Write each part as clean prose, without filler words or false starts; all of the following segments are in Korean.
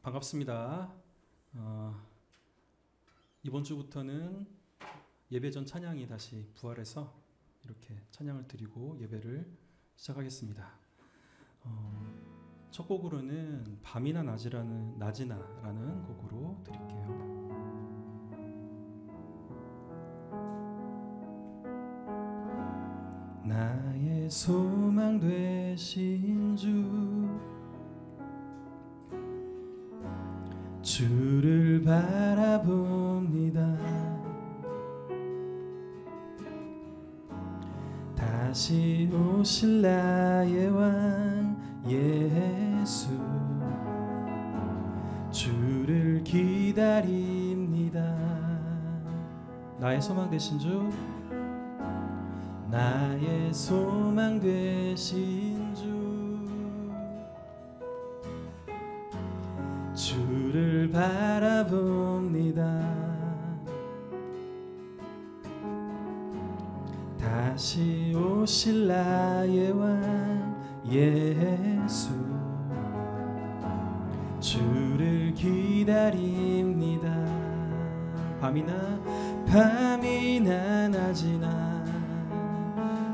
반갑습니다. 이번 주부터는 예배 전 찬양이 다시 부활해서 이렇게 찬양을 드리고 예배를 시작하겠습니다. 첫 곡으로는 밤이나 낮이나라는 곡으로 드릴게요. 나의 소망 되신 주를 바라봅니다. 다시 오실 나의 왕 예수, 주를 기다립니다. 나의 소망 되신 나의 소망 되신 주를 바라봅니다. 다시 오실 나의 왕 예수, 주를 기다립니다. 밤이나 낮이나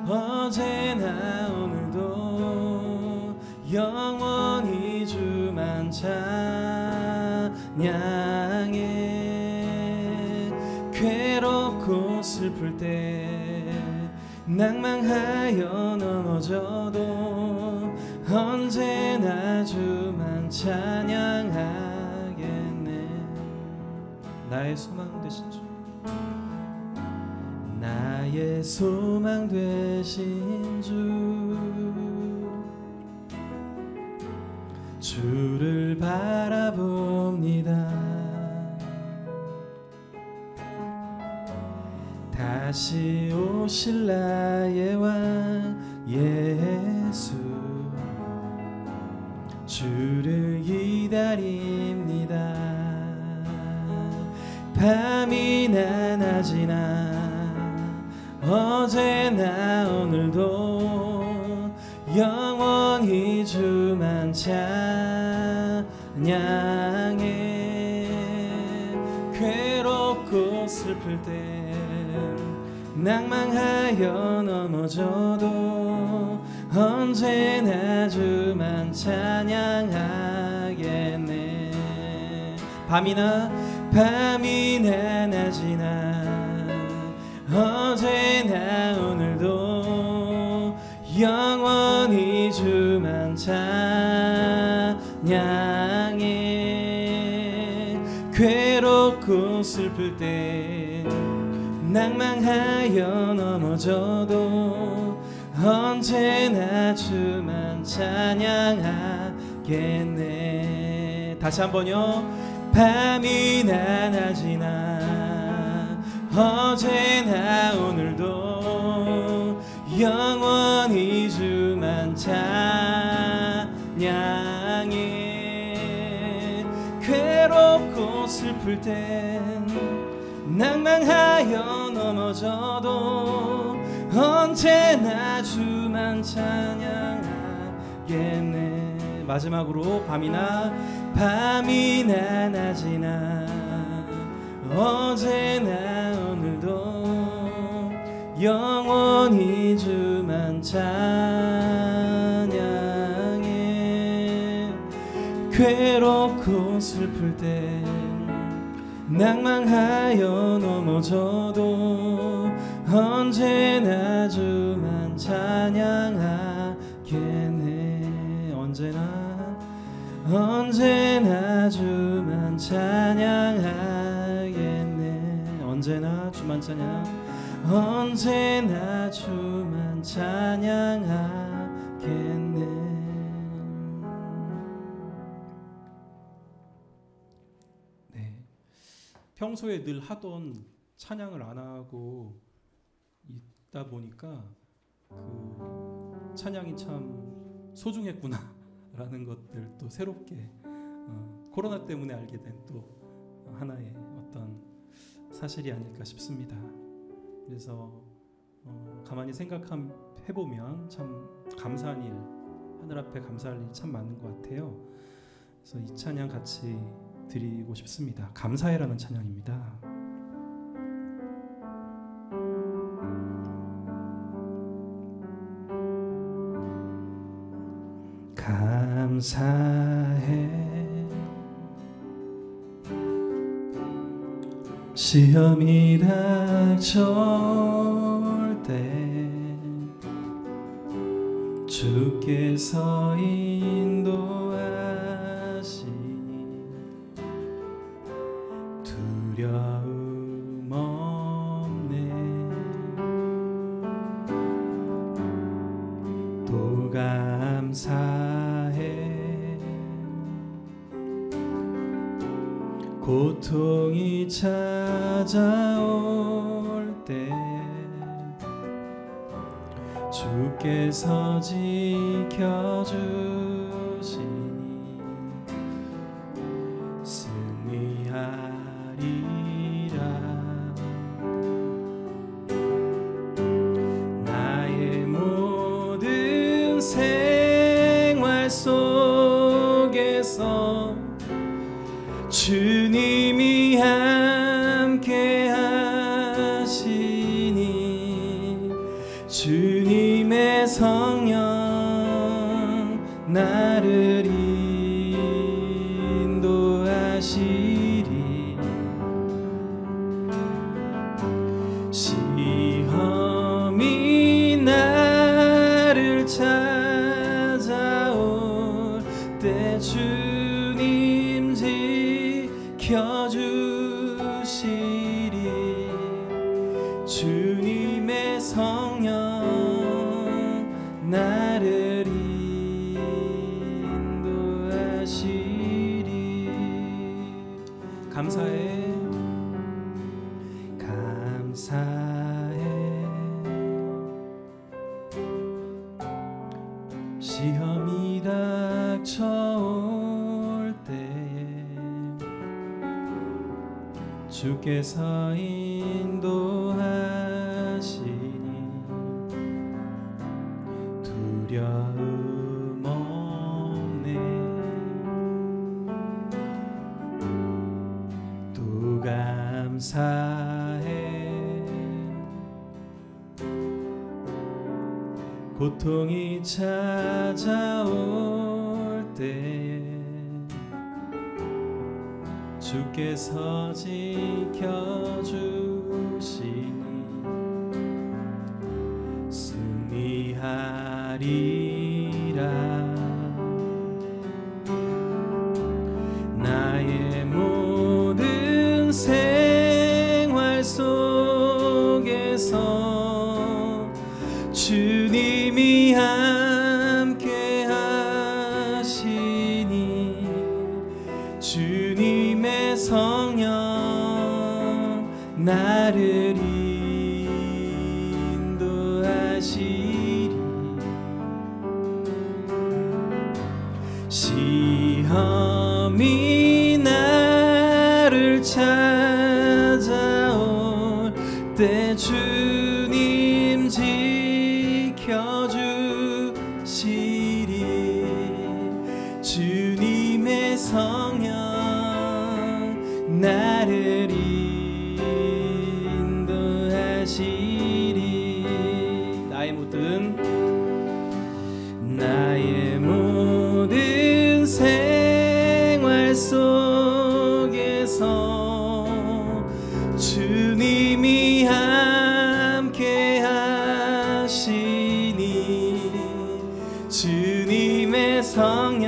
어제나 오늘도 영원히 주만 찬양해. 괴롭고 슬플 때 낭망하여 넘어져도 언제나 주만 찬양하겠네. 나의 소망 되신 나의 소망 되신 주를 바라봅니다. 다시 오실 나의 왕 예수, 주를 기다립니다. 밤이나 낮이나 어제나 오늘도 영원히 주만 찬양해. 괴롭고 슬플 때 낭망하여 넘어져도 언제나 주만 찬양하겠네. 밤이나 낮이나 어제나 오늘도 영원히 주만 찬양해. 괴롭고 슬플 때 낭망하여 넘어져도 언제나 주만 찬양하겠네. 다시 한번요. 밤이나 낮이나 어제나 오늘도 영원히 주만 찬양해. 괴롭고 슬플 땐 낭망하여 넘어져도 언제나 주만 찬양하겠네. 마지막으로 밤이나 낮이나 어제나 오늘도 영원히 주만 찬양해. 괴롭고 슬플 때 낭망하여 넘어져도 언제나 주만 찬양하겠네. 언제나 주만 찬양하겠네. 언제나 주만 찬양하겠네. 네, 평소에 늘 하던 찬양을 안 하고 있다 보니까 그 찬양이 참 소중했구나라는 것들 또 새롭게 코로나 때문에 알게 된 또 하나의 어떤 사실이 아닐까 싶습니다. 그래서 가만히 생각해보면 참 감사한 일, 하늘 앞에 감사할 일이 참 많은 것 같아요. 그래서 이 찬양 같이 드리고 싶습니다. 감사해라는 찬양입니다. 감사해 시험이 닥쳐올 때 주께서 인도하시니 두려움 없네. 또 감사해 고통이 찾아올 때 주께서 지켜주시니 승리하리라. 나의 모든 생활 속에서 주님이 함께 하시니 주님의 성령 나를 인도하시리. 시험이 나를 찾아올 때 주님 지켜주시리. 주님의 성령 나를 인도하시리. 감사해 감사해 시험이 닥쳐올 때에 주께서 인도하시니 두려움 없네. 또 감사해 고통이 찾아올 때에 주께서 지켜주시니 승리하리라. 나의 모든 생활 속에서 주님이 함께 하시니 주님의 성령 나를 인도하시리. 시험이 나를 찾아올 때 주님 지켜주시리. 주님의 성령 나를 인도하시리. 나의 모든 생활 속에서 주님이 함께 하시니 주님의 성령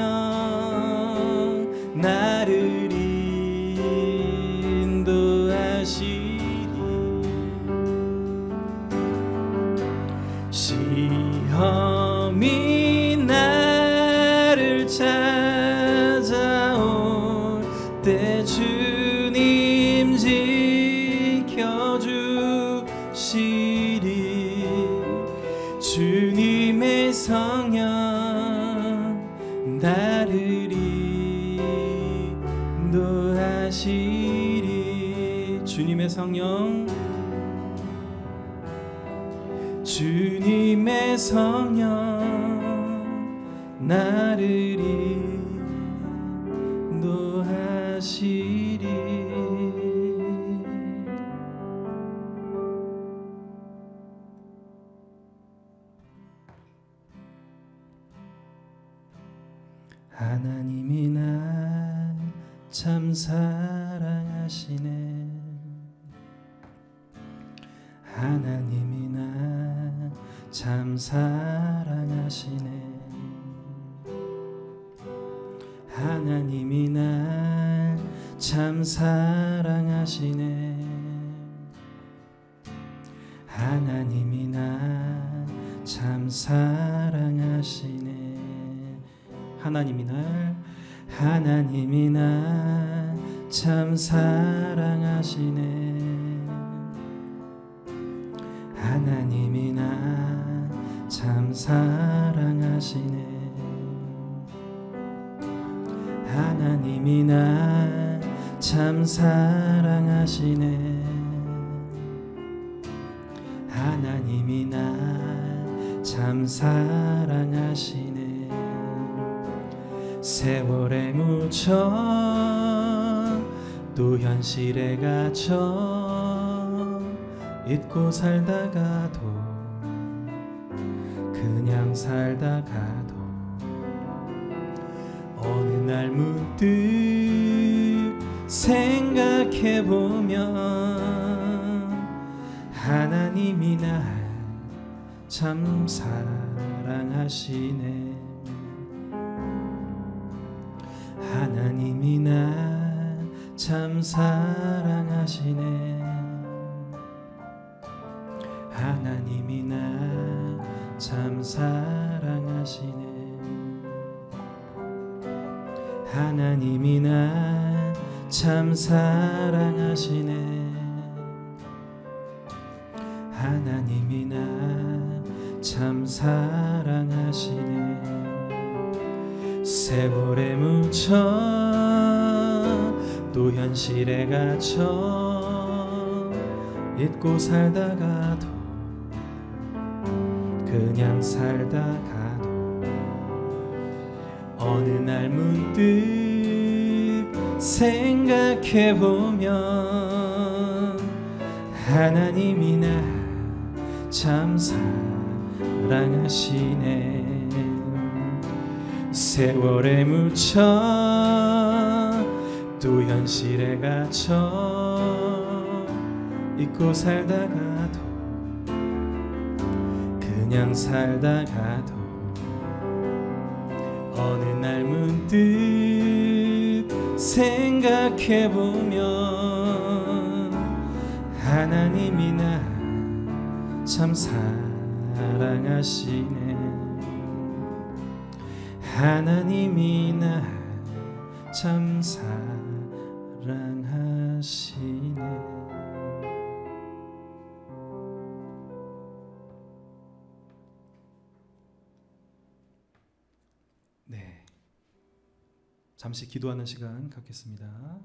나를 인도하시리. 시험이 나를 찾아올 때 주님 지켜주시리. 주님의 성령 나를 인도하시리. 주님의 성령 주님의 성령 나를 하시리. 하나님이 날 참 사랑하시네. 하나님이 날 참 사랑하시네. 하나님이 날 참 사랑하시네. 하나님이 날 참 사랑하시네. 하나님이 날 참 사랑하시네. 하나님이 날 참 사랑하시네. 하나님이 날 참 사랑하시네. 하나님이 날 참 사랑하시네. 세월에 묻혀 또 현실에 갇혀 잊고 살다가도 그냥 살다가도 어느 날 문득 생각해보면 하나님이 날 참 사랑하시네. 하나님이 날 참 사랑하시네. 하나님이 날 참 사랑하시네. 하나님이 날 참 사랑하시네. 하나님이 날 참 사랑하시네. 세월에 묻혀 또 현실에 갇혀 잊고 살다가도 그냥 살다가도 어느 날 문득 생각해보면 하나님이 날 참 사랑하시네. 세월에 묻혀 또 현실에 갇혀 잊고 살다가도 그냥 살다가도 어느 날 문득 생각해보면 하나님이 날 참 사랑하시네. 하나님이 날 참 사랑하시네. 네, 잠시 기도하는 시간 갖겠습니다.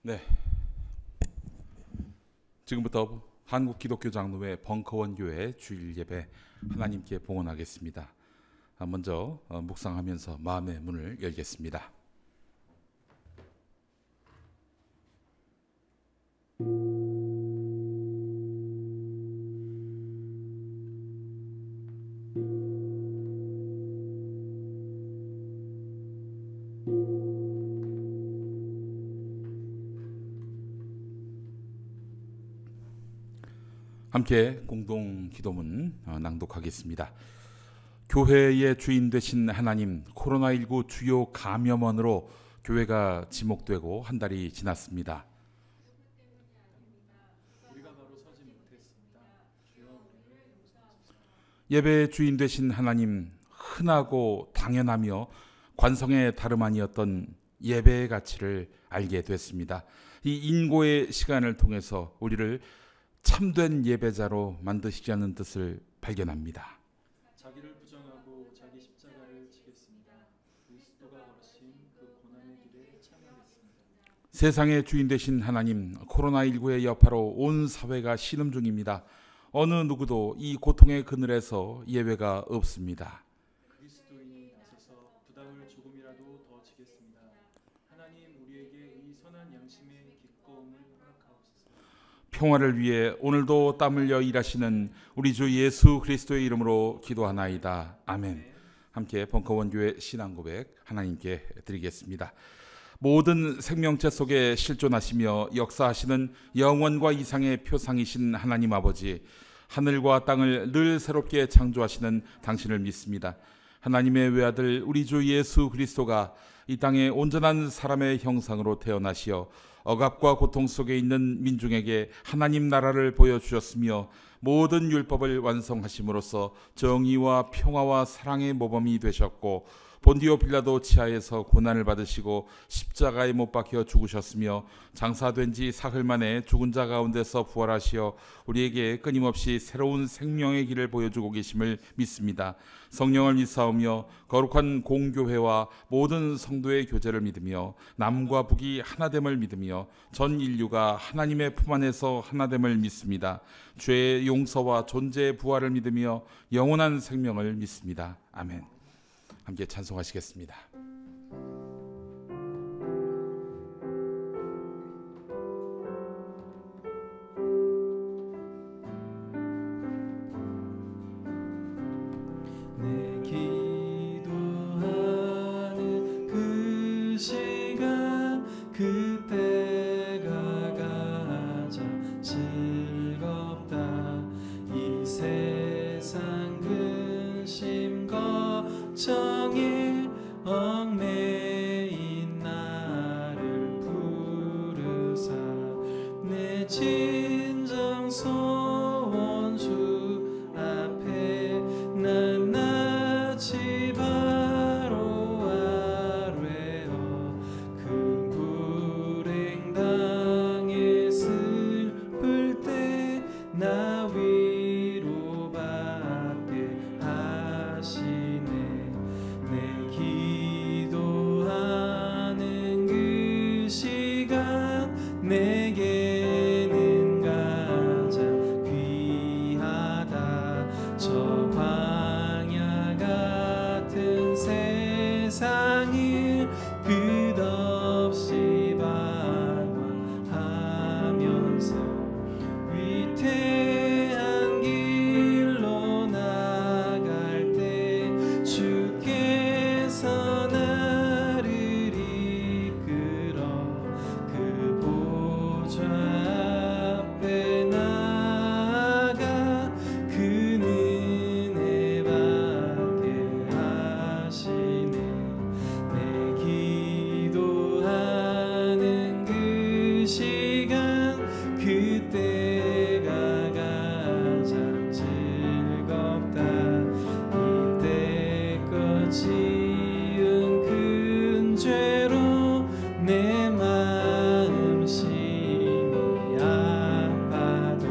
네, 지금부터 한국기독교장로회 벙커원교회 주일 예배 하나님께 봉헌하겠습니다. 먼저 묵상하면서 마음의 문을 열겠습니다. 함께 공동 기도문 낭독하겠습니다. 교회의 주인 되신 하나님, 코로나19 주요 감염원으로 교회가 지목되고 한 달이 지났습니다. 예배의 주인 되신 하나님, 흔하고 당연하며 관성의 다름 아니었던 예배의 가치를 알게 됐습니다. 이 인고의 시간을 통해서 우리를 참된 예배자로 만드시자는 뜻을 발견합니다. 자기를 부정하고 자기 십자가를 지겠습니다. 그리스도가 걸으신 그 고난의 길에 참여했습니다. 세상의 주인 되신 하나님, 코로나19의 여파로 온 사회가 신음 중입니다. 어느 누구도 이 고통의 그늘에서 예외가 없습니다. 그리스도인이 나서서 부담을 조금이라도 더 지겠습니다. 하나님, 우리에게 이 선한 양심의 기꺼움을 허락하옵소서. 평화를 위해 오늘도 땀 흘려 일하시는 우리 주 예수 그리스도의 이름으로 기도하나이다. 아멘. 함께 벙커원교회 신앙고백 하나님께 드리겠습니다. 모든 생명체 속에 실존하시며 역사하시는 영원과 이상의 표상이신 하나님 아버지, 하늘과 땅을 늘 새롭게 창조하시는 당신을 믿습니다. 하나님의 외아들 우리 주 예수 그리스도가 이 땅에 온전한 사람의 형상으로 태어나시어 억압과 고통 속에 있는 민중에게 하나님 나라를 보여주셨으며 모든 율법을 완성하심으로써 정의와 평화와 사랑의 모범이 되셨고, 본디오 빌라도 치하에서 고난을 받으시고 십자가에 못 박혀 죽으셨으며 장사된 지 사흘 만에 죽은 자 가운데서 부활하시어 우리에게 끊임없이 새로운 생명의 길을 보여주고 계심을 믿습니다. 성령을 믿사오며 거룩한 공교회와 모든 성도의 교제를 믿으며 남과 북이 하나됨을 믿으며 전 인류가 하나님의 품 안에서 하나됨을 믿습니다. 죄의 용서와 존재의 부활을 믿으며 영원한 생명을 믿습니다. 아멘. 함께 찬송하시겠습니다. 내 기도하는 그 시간, 그때가 가장 즐겁다. 이 세상 근심 걱정에 얽매인 나를 부르사 내 진정 소원 주 앞에 낱낱이 바로 아뢰어 그 불행 당해 슬플 때 나 위로받게 하시네. 내 기도하는 그 시간 내게는 가장 귀하다. 저 광야 같은 세상을 끝없이 방황하면서 위태한 길로 나갈 때 주께서 나를 이끌어 그 보좌 앞에 나아가 그 은혜 받게 하시네. 내 기도하는 그 시간, 그때가 가장 즐겁다. 이때껏 지은 큰 죄로 내 마음 심히 아파도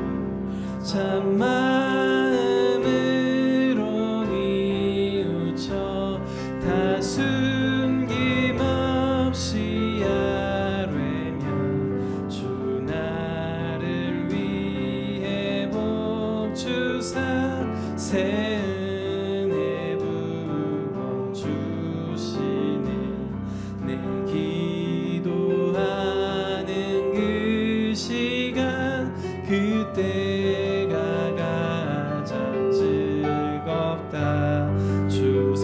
참 마음으로 뉘우쳐 다 숨김없이 아뢰며 주 나를 위해 복 주사 새 은혜 부어 주시네. 내 기도하는 그 시간, 그때가 가장 즐겁다. 주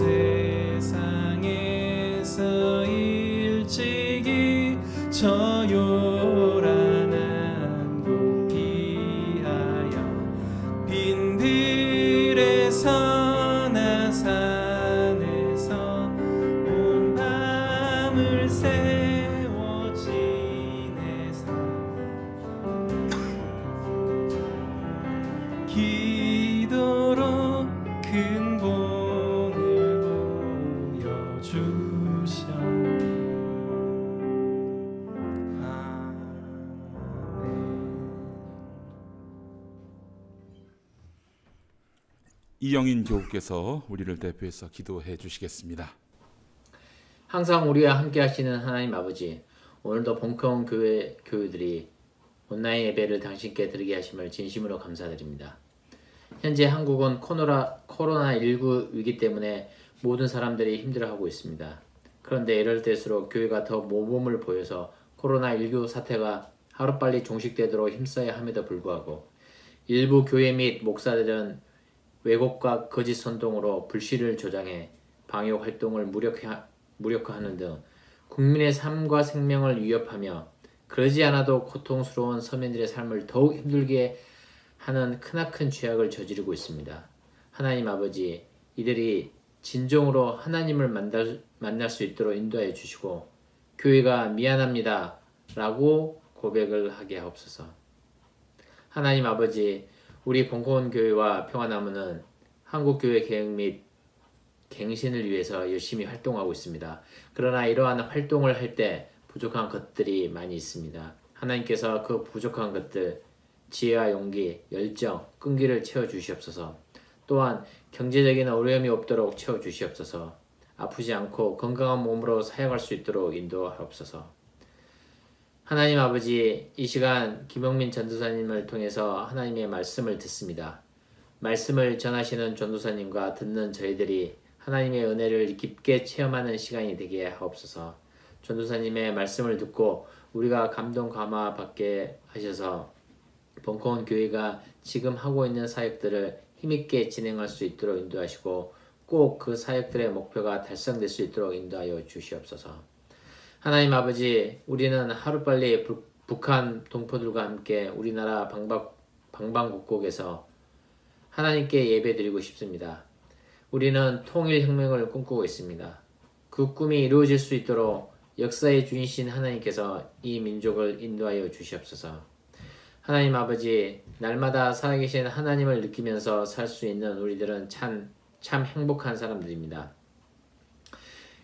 세상에서 일찍이 저 요란한 곳 피하여 성을 세워 지내사 기도로 근본을 보여주셔. 이영인 교우께서 우리를 대표해서 기도해 주시겠습니다. 항상 우리와 함께 하시는 하나님 아버지, 오늘도 본컴 교회 교우들이 온라인 예배를 당신께 드리게 하심을 진심으로 감사드립니다. 현재 한국은 코로나19 위기 때문에 모든 사람들이 힘들어하고 있습니다. 그런데 이럴 때일수록 교회가 더 모범을 보여서 코로나19 사태가 하루빨리 종식되도록 힘써야 함에도 불구하고 일부 교회 및 목사들은 왜곡과 거짓 선동으로 불씨를 조장해 방역 활동을 무력화하는 등 국민의 삶과 생명을 위협하며 그러지 않아도 고통스러운 서민들의 삶을 더욱 힘들게 하는 크나큰 죄악을 저지르고 있습니다. 하나님 아버지, 이들이 진정으로 하나님을 만날 수 있도록 인도하여 주시고 교회가 미안합니다 라고 고백을 하게 하옵소서. 하나님 아버지, 우리 본고원 교회와 평화나무는 한국교회 개혁 및 갱신을 위해서 열심히 활동하고 있습니다. 그러나 이러한 활동을 할 때 부족한 것들이 많이 있습니다. 하나님께서 그 부족한 것들, 지혜와 용기, 열정, 끈기를 채워주시옵소서. 또한 경제적인 어려움이 없도록 채워주시옵소서. 아프지 않고 건강한 몸으로 사역할 수 있도록 인도하옵소서. 하나님 아버지, 이 시간 김영민 전도사님을 통해서 하나님의 말씀을 듣습니다. 말씀을 전하시는 전도사님과 듣는 저희들이 하나님의 은혜를 깊게 체험하는 시간이 되게 하옵소서. 전도사님의 말씀을 듣고 우리가 감동 감화 받게 하셔서 벙커원 교회가 지금 하고 있는 사역들을 힘있게 진행할 수 있도록 인도하시고 꼭 그 사역들의 목표가 달성될 수 있도록 인도하여 주시옵소서. 하나님 아버지, 우리는 하루빨리 북한 동포들과 함께 우리나라 방방곡곡에서 하나님께 예배드리고 싶습니다. 우리는 통일혁명을 꿈꾸고 있습니다. 그 꿈이 이루어질 수 있도록 역사의 주인이신 하나님께서 이 민족을 인도하여 주시옵소서. 하나님 아버지, 날마다 살아계신 하나님을 느끼면서 살 수 있는 우리들은 참 행복한 사람들입니다.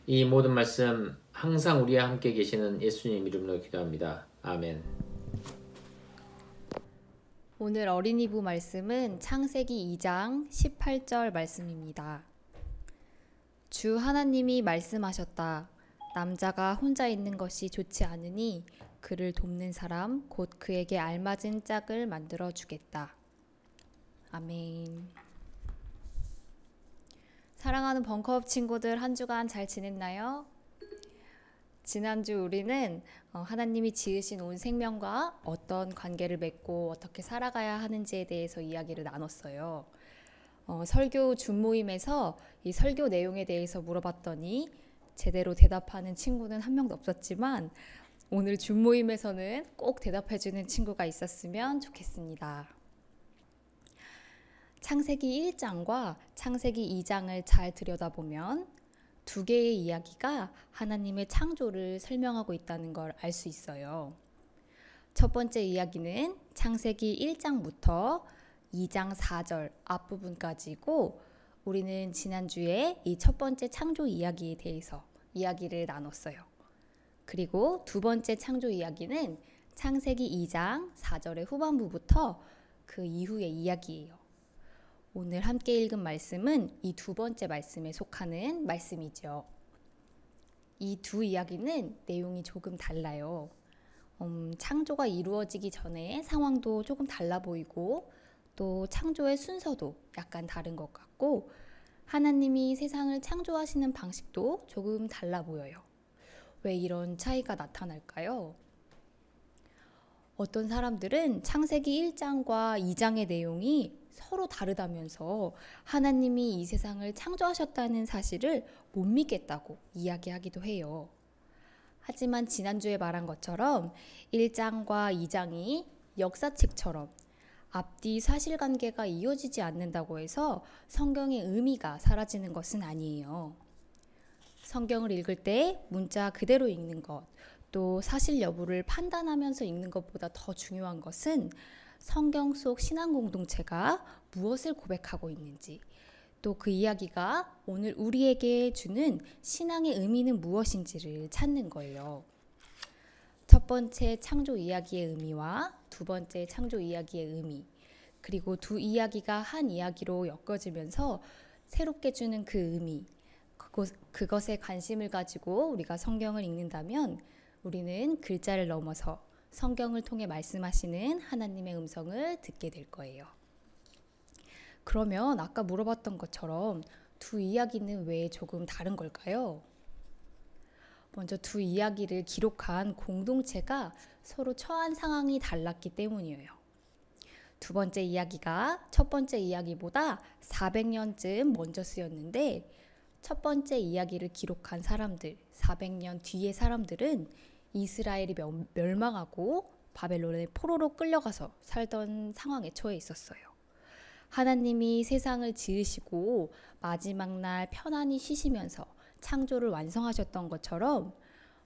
이 모든 말씀 항상 우리와 함께 계시는 예수님 이름으로 기도합니다. 아멘. 오늘 어린이부 말씀은 창세기 2장 18절 말씀입니다. 주 하나님이 말씀하셨다. 남자가 혼자 있는 것이 좋지 않으니 그를 돕는 사람 곧 그에게 알맞은 짝을 만들어 주겠다. 아멘. 사랑하는 벙커업 친구들, 한 주간 잘 지냈나요? 지난주 우리는 하나님이 지으신 온 생명과 어떤 관계를 맺고 어떻게 살아가야 하는지에 대해서 이야기를 나눴어요. 설교 준모임에서 이 설교 내용에 대해서 물어봤더니 제대로 대답하는 친구는 한 명도 없었지만 오늘 준모임에서는 꼭 대답해주는 친구가 있었으면 좋겠습니다. 창세기 1장과 창세기 2장을 잘 들여다보면 두 개의 이야기가 하나님의 창조를 설명하고 있다는 걸 알 수 있어요. 첫 번째 이야기는 창세기 1장부터 2장 4절 앞부분까지고 우리는 지난주에 이 첫 번째 창조 이야기에 대해서 이야기를 나눴어요. 그리고 두 번째 창조 이야기는 창세기 2장 4절의 후반부부터 그 이후의 이야기예요. 오늘 함께 읽은 말씀은 이 두 번째 말씀에 속하는 말씀이죠. 이 두 이야기는 내용이 조금 달라요. 창조가 이루어지기 전에 상황도 조금 달라 보이고 또 창조의 순서도 약간 다른 것 같고 하나님이 세상을 창조하시는 방식도 조금 달라 보여요. 왜 이런 차이가 나타날까요? 어떤 사람들은 창세기 1장과 2장의 내용이 서로 다르다면서 하나님이 이 세상을 창조하셨다는 사실을 못 믿겠다고 이야기하기도 해요. 하지만 지난주에 말한 것처럼 1장과 2장이 역사책처럼 앞뒤 사실관계가 이어지지 않는다고 해서 성경의 의미가 사라지는 것은 아니에요. 성경을 읽을 때 문자 그대로 읽는 것, 또 사실 여부를 판단하면서 읽는 것보다 더 중요한 것은 성경 속 신앙 공동체가 무엇을 고백하고 있는지, 또 그 이야기가 오늘 우리에게 주는 신앙의 의미는 무엇인지를 찾는 거예요. 첫 번째 창조 이야기의 의미와 두 번째 창조 이야기의 의미, 그리고 두 이야기가 한 이야기로 엮어지면서 새롭게 주는 그 의미, 그것에 관심을 가지고 우리가 성경을 읽는다면 우리는 글자를 넘어서 성경을 통해 말씀하시는 하나님의 음성을 듣게 될 거예요. 그러면 아까 물어봤던 것처럼 두 이야기는 왜 조금 다른 걸까요? 먼저 두 이야기를 기록한 공동체가 서로 처한 상황이 달랐기 때문이에요. 두 번째 이야기가 첫 번째 이야기보다 400년쯤 먼저 쓰였는데 첫 번째 이야기를 기록한 사람들, 400년 뒤의 사람들은 이스라엘이 멸망하고 바벨론의 포로로 끌려가서 살던 상황에 처해 있었어요. 하나님이 세상을 지으시고 마지막 날 편안히 쉬시면서 창조를 완성하셨던 것처럼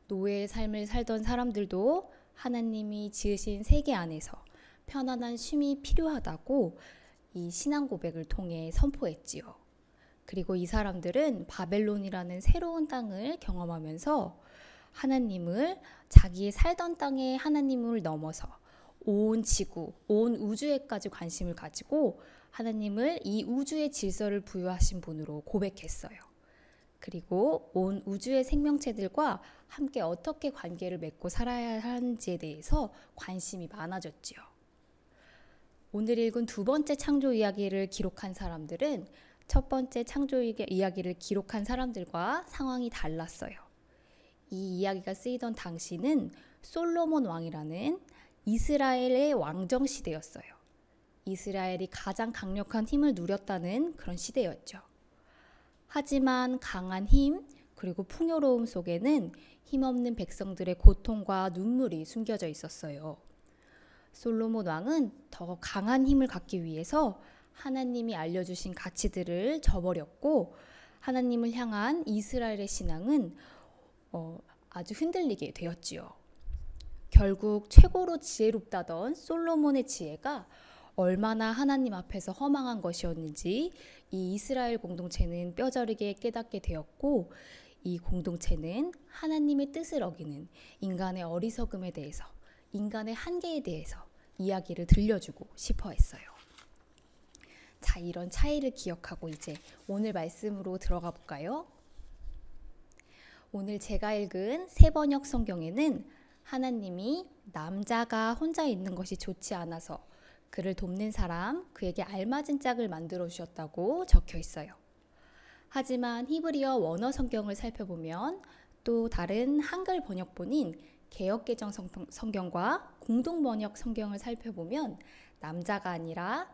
노예의 삶을 살던 사람들도 하나님이 지으신 세계 안에서 편안한 쉼이 필요하다고 이 신앙 고백을 통해 선포했지요. 그리고 이 사람들은 바벨론이라는 새로운 땅을 경험하면서 하나님을 자기의 살던 땅에 하나님을 넘어서 온 지구, 온 우주에까지 관심을 가지고 하나님을 이 우주의 질서를 부여하신 분으로 고백했어요. 그리고 온 우주의 생명체들과 함께 어떻게 관계를 맺고 살아야 하는지에 대해서 관심이 많아졌지요. 오늘 읽은 두 번째 창조 이야기를 기록한 사람들은 첫 번째 창조 이야기를 기록한 사람들과 상황이 달랐어요. 이 이야기가 쓰이던 당시는 솔로몬 왕이라는 이스라엘의 왕정 시대였어요. 이스라엘이 가장 강력한 힘을 누렸다는 그런 시대였죠. 하지만 강한 힘 그리고 풍요로움 속에는 힘없는 백성들의 고통과 눈물이 숨겨져 있었어요. 솔로몬 왕은 더 강한 힘을 갖기 위해서 하나님이 알려주신 가치들을 저버렸고 하나님을 향한 이스라엘의 신앙은 아주 흔들리게 되었지요. 결국 최고로 지혜롭다던 솔로몬의 지혜가 얼마나 하나님 앞에서 허망한 것이었는지 이 이스라엘 공동체는 뼈저리게 깨닫게 되었고 이 공동체는 하나님의 뜻을 어기는 인간의 어리석음에 대해서 인간의 한계에 대해서 이야기를 들려주고 싶어 했어요. 자, 이런 차이를 기억하고 이제 오늘 말씀으로 들어가 볼까요? 오늘 제가 읽은 새번역 성경에는 하나님이 남자가 혼자 있는 것이 좋지 않아서 그를 돕는 사람, 그에게 알맞은 짝을 만들어 주셨다고 적혀 있어요. 하지만 히브리어 원어 성경을 살펴보면 또 다른 한글 번역본인 개역개정 성경과 공동번역 성경을 살펴보면 남자가 아니라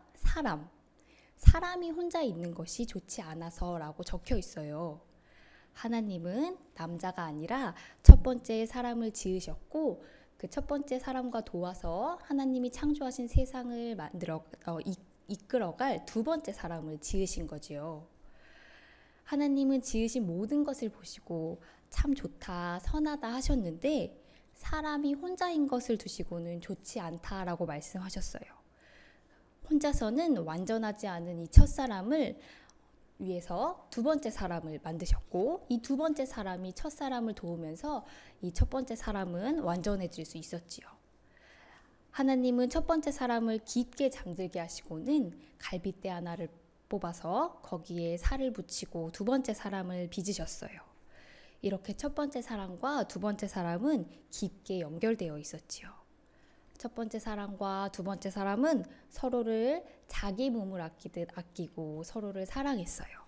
사람이 혼자 있는 것이 좋지 않아서라고 적혀 있어요. 하나님은 남자가 아니라 첫 번째 사람을 지으셨고 그 첫 번째 사람과 도와서 하나님이 창조하신 세상을 이끌어갈 두 번째 사람을 지으신 거지요. 하나님은 지으신 모든 것을 보시고 참 좋다, 선하다 하셨는데 사람이 혼자인 것을 두시고는 좋지 않다라고 말씀하셨어요. 혼자서는 완전하지 않은 이 첫사람을 위해서 두 번째 사람을 만드셨고 이 두 번째 사람이 첫 사람을 도우면서 이 첫 번째 사람은 완전해질 수 있었지요. 하나님은 첫 번째 사람을 깊게 잠들게 하시고는 갈빗대 하나를 뽑아서 거기에 살을 붙이고 두 번째 사람을 빚으셨어요. 이렇게 첫 번째 사람과 두 번째 사람은 깊게 연결되어 있었지요. 첫 번째 사람과 두 번째 사람은 서로를 자기 몸을 아끼듯 아끼고 서로를 사랑했어요.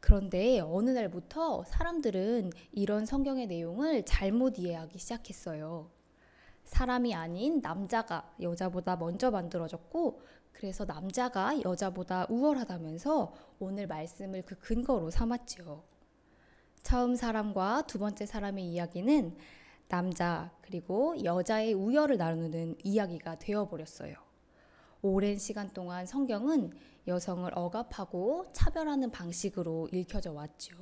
그런데 어느 날부터 사람들은 이런 성경의 내용을 잘못 이해하기 시작했어요. 사람이 아닌 남자가 여자보다 먼저 만들어졌고 그래서 남자가 여자보다 우월하다면서 오늘 말씀을 그 근거로 삼았지요. 처음 사람과 두 번째 사람의 이야기는 남자 그리고 여자의 우열을 나누는 이야기가 되어버렸어요. 오랜 시간 동안 성경은 여성을 억압하고 차별하는 방식으로 읽혀져 왔죠.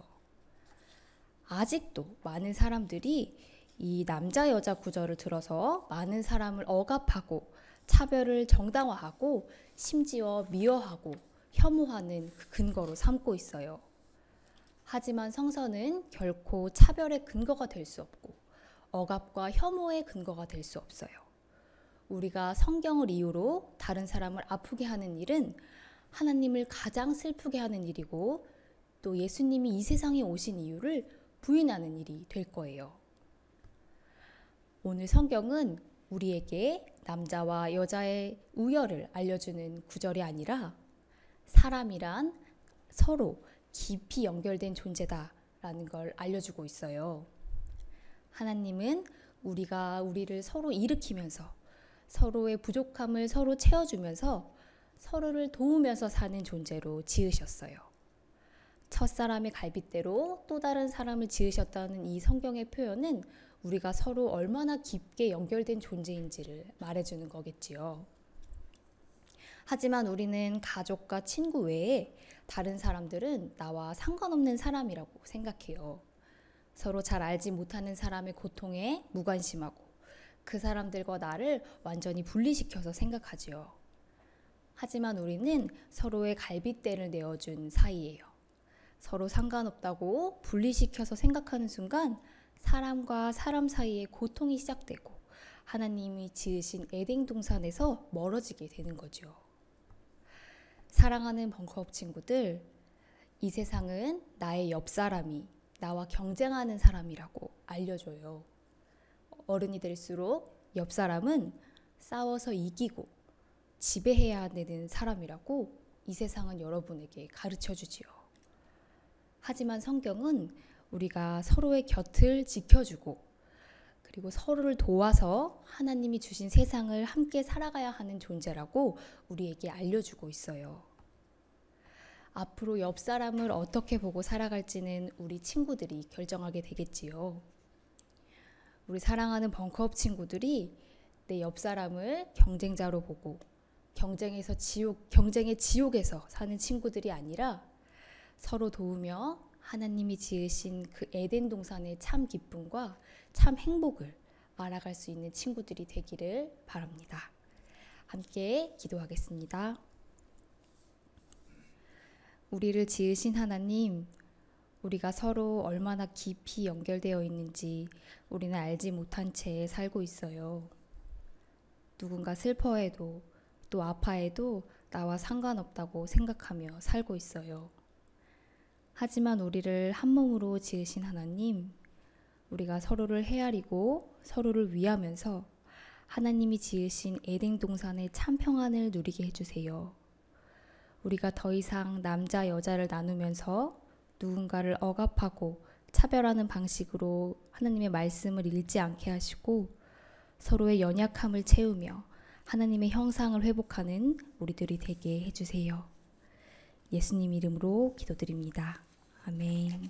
아직도 많은 사람들이 이 남자 여자 구절을 들어서 많은 사람을 억압하고 차별을 정당화하고 심지어 미워하고 혐오하는 그 근거로 삼고 있어요. 하지만 성서는 결코 차별의 근거가 될 수 없고 억압과 혐오의 근거가 될 수 없어요. 우리가 성경을 이유로 다른 사람을 아프게 하는 일은 하나님을 가장 슬프게 하는 일이고 또 예수님이 이 세상에 오신 이유를 부인하는 일이 될 거예요. 오늘 성경은 우리에게 남자와 여자의 우열을 알려주는 구절이 아니라 사람이란 서로 깊이 연결된 존재다라는 걸 알려주고 있어요. 하나님은 우리가 우리를 서로 일으키면서 서로의 부족함을 서로 채워주면서 서로를 도우면서 사는 존재로 지으셨어요. 첫사람의 갈빗대로 또 다른 사람을 지으셨다는 이 성경의 표현은 우리가 서로 얼마나 깊게 연결된 존재인지를 말해주는 거겠지요. 하지만 우리는 가족과 친구 외에 다른 사람들은 나와 상관없는 사람이라고 생각해요. 서로 잘 알지 못하는 사람의 고통에 무관심하고 그 사람들과 나를 완전히 분리시켜서 생각하지요. 하지만 우리는 서로의 갈빗대를 내어준 사이예요. 서로 상관없다고 분리시켜서 생각하는 순간 사람과 사람 사이에 고통이 시작되고 하나님이 지으신 에덴 동산에서 멀어지게 되는 거죠. 사랑하는 벙커업 친구들, 이 세상은 나의 옆 사람이 나와 경쟁하는 사람이라고 알려줘요. 어른이 될수록 옆 사람은 싸워서 이기고 지배해야 되는 사람이라고 이 세상은 여러분에게 가르쳐주지요. 하지만 성경은 우리가 서로의 곁을 지켜주고 그리고 서로를 도와서 하나님이 주신 세상을 함께 살아가야 하는 존재라고 우리에게 알려주고 있어요. 앞으로 옆 사람을 어떻게 보고 살아갈지는 우리 친구들이 결정하게 되겠지요. 우리 사랑하는 벙커업 친구들이 내 옆 사람을 경쟁자로 보고 경쟁의 지옥에서 사는 친구들이 아니라 서로 도우며 하나님이 지으신 그 에덴 동산의 참 기쁨과 참 행복을 알아갈 수 있는 친구들이 되기를 바랍니다. 함께 기도하겠습니다. 우리를 지으신 하나님, 우리가 서로 얼마나 깊이 연결되어 있는지 우리는 알지 못한 채 살고 있어요. 누군가 슬퍼해도 또 아파해도 나와 상관없다고 생각하며 살고 있어요. 하지만 우리를 한 몸으로 지으신 하나님, 우리가 서로를 헤아리고 서로를 위하면서 하나님이 지으신 에덴 동산의 참 평안을 누리게 해주세요. 우리가 더 이상 남자 여자를 나누면서 누군가를 억압하고 차별하는 방식으로 하나님의 말씀을 읽지 않게 하시고 서로의 연약함을 채우며 하나님의 형상을 회복하는 우리들이 되게 해주세요. 예수님 이름으로 기도드립니다. 아멘.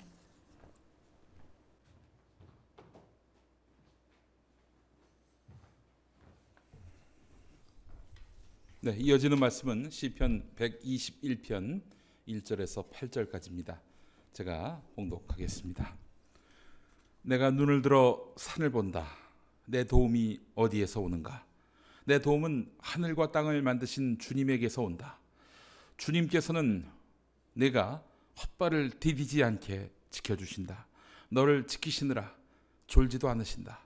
네, 이어지는 말씀은 시편 121편 1절에서 8절까지입니다. 제가 봉독하겠습니다. 내가 눈을 들어 산을 본다. 내 도움이 어디에서 오는가? 내 도움은 하늘과 땅을 만드신 주님에게서 온다. 주님께서는 내가 헛발을 디디지 않게 지켜주신다. 너를 지키시느라 졸지도 않으신다.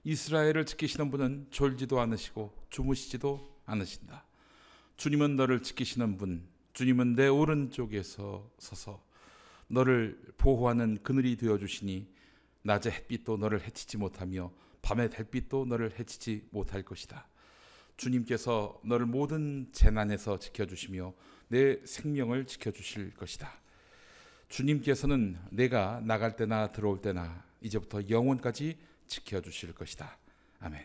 이스라엘을 지키시는 분은 졸지도 않으시고 주무시지도 않으신다. 주님은 너를 지키시는 분, 주님은 내 오른쪽에서 서서 너를 보호하는 그늘이 되어주시니 낮의 햇빛도 너를 해치지 못하며 밤의 달빛도 너를 해치지 못할 것이다. 주님께서 너를 모든 재난에서 지켜주시며 내 생명을 지켜주실 것이다. 주님께서는 내가 나갈 때나 들어올 때나 이제부터 영원까지 지켜주실 것이다. 아멘.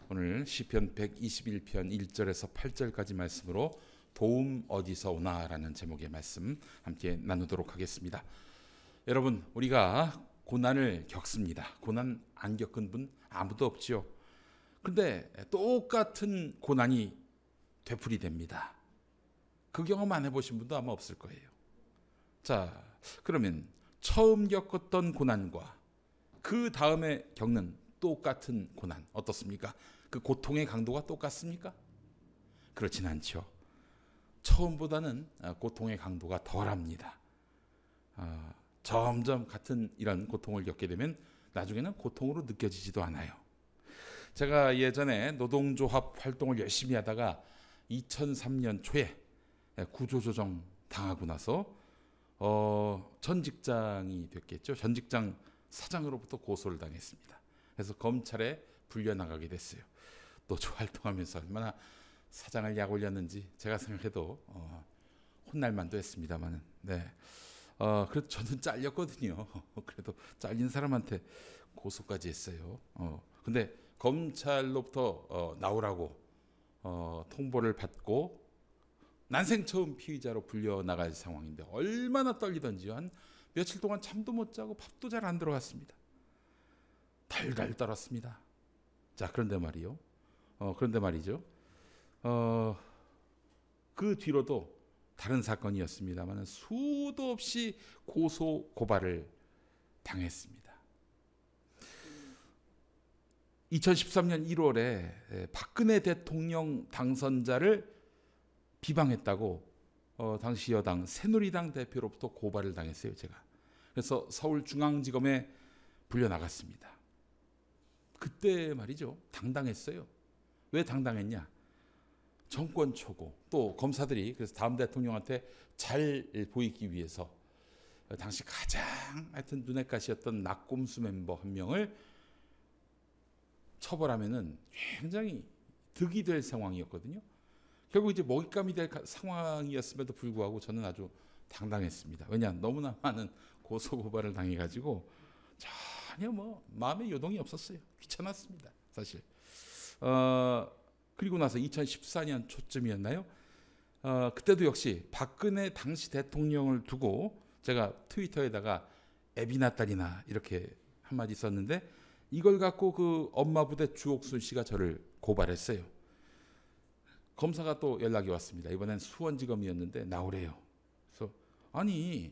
오늘 시편 121편 1절에서 8절까지 말씀으로 도움 어디서 오나라는 제목의 말씀 함께 나누도록 하겠습니다. 여러분, 우리가 고난을 겪습니다. 고난 안 겪은 분 아무도 없지요. 그런데 똑같은 고난이 되풀이됩니다. 그 경험 안 해보신 분도 아마 없을 거예요. 자, 그러면 처음 겪었던 고난과 그 다음에 겪는 똑같은 고난 어떻습니까? 그 고통의 강도가 똑같습니까? 그렇진 않죠. 처음보다는 고통의 강도가 덜합니다. 점점 같은 이런 고통을 겪게 되면 나중에는 고통으로 느껴지지도 않아요. 제가 예전에 노동조합 활동을 열심히 하다가 2003년 초에 구조조정 당하고 나서 전 직장이 됐겠죠. 전 직장 사장으로부터 고소를 당했습니다. 그래서 검찰에 불려나가게 됐어요. 노조 활동하면서 얼마나 사장을 약 올렸는지 제가 생각해도 혼날 만도 했습니다만은, 네. 그래도 저는 잘렸거든요. 그래도 잘린 사람한테 고소까지 했어요. 근데 검찰로부터 나오라고 통보를 받고 난생 처음 피의자로 불려 나갈 상황인데 얼마나 떨리던지요. 한 며칠 동안 잠도 못 자고 밥도 잘 안 들어갔습니다. 달달 떨었습니다. 자, 그런데 말이죠. 그 뒤로도 다른 사건이었습니다만 수도 없이 고소 고발을 당했습니다. 2013년 1월에 박근혜 대통령 당선자를 비방했다고 당시 여당 새누리당 대표로부터 고발을 당했어요. 제가. 그래서 서울중앙지검에 불려나갔습니다. 그때 말이죠. 당당했어요. 왜 당당했냐? 정권 초고 또 검사들이 그래서 다음 대통령한테 잘 보이기 위해서 당시 가장 하여튼 눈에 가시였던 낙곰수 멤버 한 명을 처벌하면은 굉장히 득이 될 상황이었거든요. 결국 이제 먹잇감이 될 상황이었음에도 불구하고 저는 아주 당당했습니다. 왜냐? 너무나 많은 고소 고발을 당해가지고 전혀 마음에 요동이 없었어요. 귀찮았습니다, 사실. 그리고 나서 2014년 초쯤이었나요? 그때도 역시 박근혜 당시 대통령을 두고 제가 트위터에다가 애비나 딸이나 이렇게 한마디 썼는데 이걸 갖고 그 엄마 부대 주옥순 씨가 저를 고발했어요. 검사가 또 연락이 왔습니다. 이번엔 수원지검이었는데 나오래요. 그래서 아니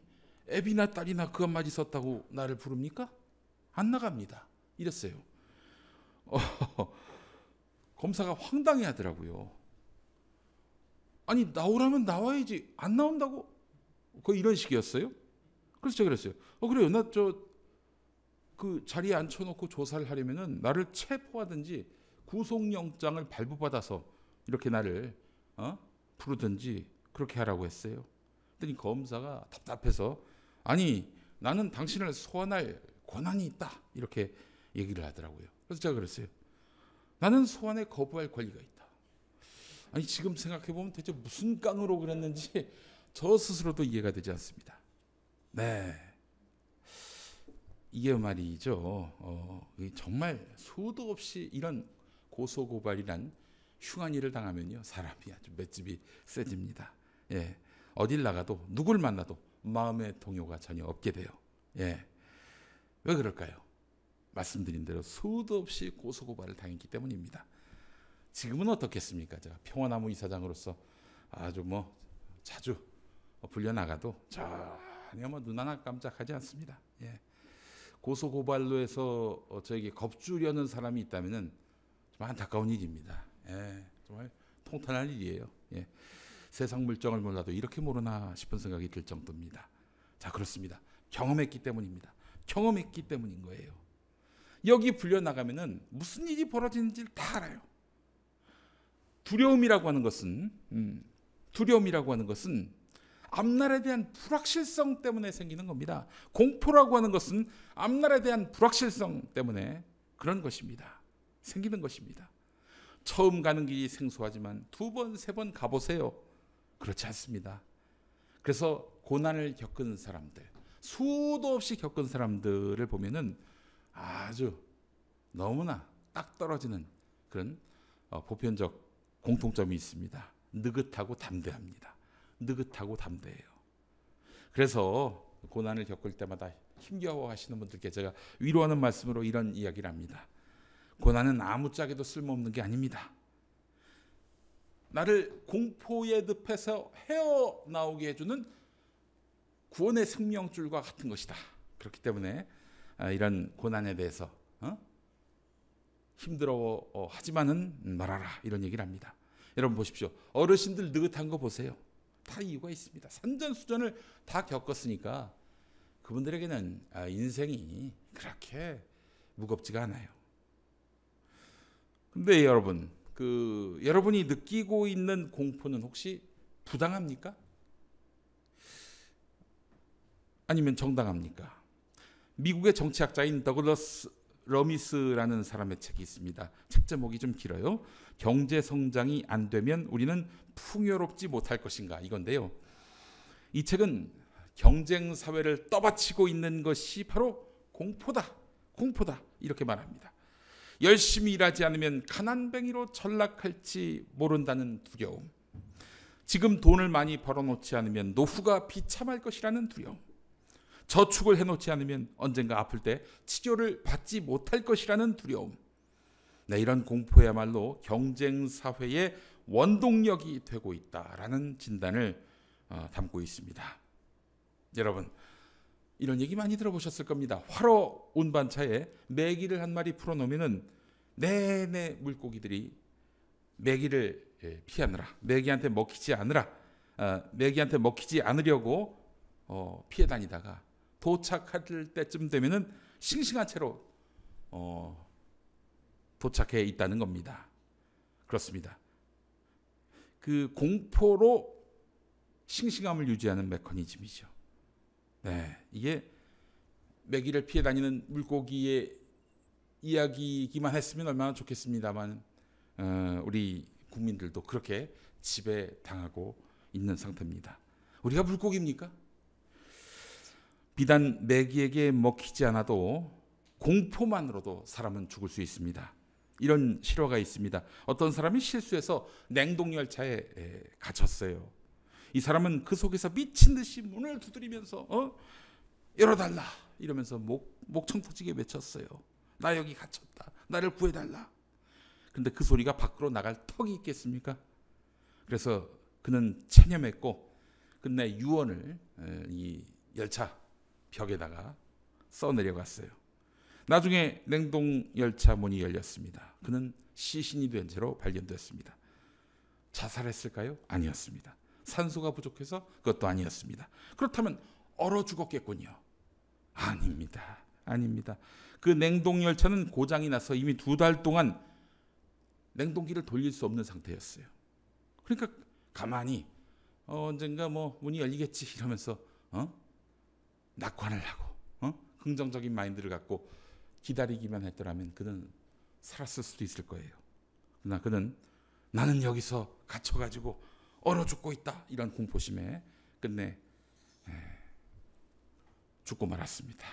애비나 딸이나 그 한마디 썼다고 나를 부릅니까? 안 나갑니다. 이랬어요. 검사가 황당해 하더라고요. 아니 나오라면 나와야지 안 나온다고? 거의 이런 식이었어요. 그래서 제가 그랬어요. 그래요. 나 그 자리에 앉혀놓고 조사를 하려면은 나를 체포하든지 구속영장을 발부받아서 이렇게 나를 부르든지 그렇게 하라고 했어요. 그랬더니 검사가 답답해서 아니 나는 당신을 소환할 권한이 있다 이렇게 얘기를 하더라고요. 그래서 제가 그랬어요. 나는 소환에 거부할 권리가 있다. 아니 지금 생각해보면 대체 무슨 깡으로 그랬는지 저 스스로도 이해가 되지 않습니다. 네, 이게 말이죠. 정말 수도 없이 이런 고소고발이란 흉한 일을 당하면요 사람이 아주 맷집이 세집니다. 예, 어딜 나가도 누굴 만나도 마음의 동요가 전혀 없게 돼요. 예, 왜 그럴까요? 말씀드린 대로 수도 없이 고소고발을 당했기 때문입니다. 지금은 어떻겠습니까? 제가 평화나무 이사장으로서 아주 자주 불려나가도 전혀 눈 하나 깜짝하지 않습니다. 예. 고소고발로 해서 저에게 겁주려는 사람이 있다면 좀 안타까운 일입니다. 예. 정말 통탄할 일이에요. 예. 세상 물정을 몰라도 이렇게 모르나 싶은 생각이 들 정도입니다. 자, 그렇습니다. 경험했기 때문입니다. 경험했기 때문인 거예요. 여기 불려나가면은 무슨 일이 벌어지는지를 다 알아요. 두려움이라고 하는 것은 앞날에 대한 불확실성 때문에 생기는 겁니다. 공포라고 하는 것은 앞날에 대한 불확실성 때문에 그런 것입니다. 생기는 것입니다. 처음 가는 길이 생소하지만 2번, 3번 가보세요. 그렇지 않습니다. 그래서 고난을 겪은 사람들, 수도 없이 겪은 사람들을 보면은 아주 너무나 딱 떨어지는 그런 보편적 공통점이 있습니다. 느긋하고 담대합니다. 느긋하고 담대해요. 그래서 고난을 겪을 때마다 힘겨워하시는 분들께 제가 위로하는 말씀으로 이런 이야기를 합니다. 고난은 아무짝에도 쓸모없는 게 아닙니다. 나를 공포의 늪에서 헤어나오게 해주는 구원의 생명줄과 같은 것이다. 그렇기 때문에 이런 고난에 대해서 힘들어 하지만은 말아라 이런 얘기를 합니다. 여러분 보십시오. 어르신들 느긋한 거 보세요. 다 이유가 있습니다. 산전수전을 다 겪었으니까 그분들에게는 인생이 그렇게 무겁지가 않아요. 근데 여러분, 여러분이 느끼고 있는 공포는 혹시 부당합니까? 아니면 정당합니까? 미국의 정치학자인 더글러스 러미스라는 사람의 책이 있습니다. 책 제목이 좀 길어요. 경제 성장이 안 되면 우리는 풍요롭지 못할 것인가 이건데요. 이 책은 경쟁 사회를 떠받치고 있는 것이 바로 공포다. 공포다. 이렇게 말합니다. 열심히 일하지 않으면 가난뱅이로 전락할지 모른다는 두려움. 지금 돈을 많이 벌어놓지 않으면 노후가 비참할 것이라는 두려움. 저축을 해놓지 않으면 언젠가 아플 때 치료를 받지 못할 것이라는 두려움. 네, 이런 공포야말로 경쟁 사회의 원동력이 되고 있다라는 진단을 담고 있습니다. 여러분, 이런 얘기 많이 들어보셨을 겁니다. 화로 운반차에 메기를 한 마리 풀어놓으면 내내 물고기들이 메기를 피하느라, 메기한테 먹히지 않으려고 피해 다니다가 도착할 때쯤 되면은 싱싱한 채로 도착해 있다는 겁니다. 그렇습니다. 그 공포로 싱싱함을 유지하는 메커니즘이죠. 네, 이게 메기를 피해 다니는 물고기의 이야기이기만 했으면 얼마나 좋겠습니다만 우리 국민들도 그렇게 지배당하고 있는 상태입니다. 우리가 물고기입니까? 비단 메기에게 먹히지 않아도 공포만으로도 사람은 죽을 수 있습니다. 이런 실화가 있습니다. 어떤 사람이 실수해서 냉동열차에 갇혔어요. 이 사람은 그 속에서 미친 듯이 문을 두드리면서 열어달라 이러면서 목청 터지게 외쳤어요. 나 여기 갇혔다. 나를 구해달라. 그런데 그 소리가 밖으로 나갈 턱이 있겠습니까? 그래서 그는 체념했고 끝내 유언을 이 열차 벽에다가 써내려갔어요. 나중에 냉동열차 문이 열렸습니다. 그는 시신이 된 채로 발견됐습니다. 자살했을까요? 아니었습니다. 산소가 부족해서 그것도 아니었습니다. 그렇다면 얼어 죽었겠군요. 아닙니다. 아닙니다. 그 냉동열차는 고장이 나서 이미 2달 동안 냉동기를 돌릴 수 없는 상태였어요. 그러니까 가만히 언젠가 문이 열리겠지 이러면서 낙관을 하고 긍정적인 마인드를 갖고 기다리기만 했더라면 그는 살았을 수도 있을 거예요. 그러나 그는 나는 여기서 갇혀가지고 얼어 죽고 있다 이런 공포심에 끝내 죽고 말았습니다.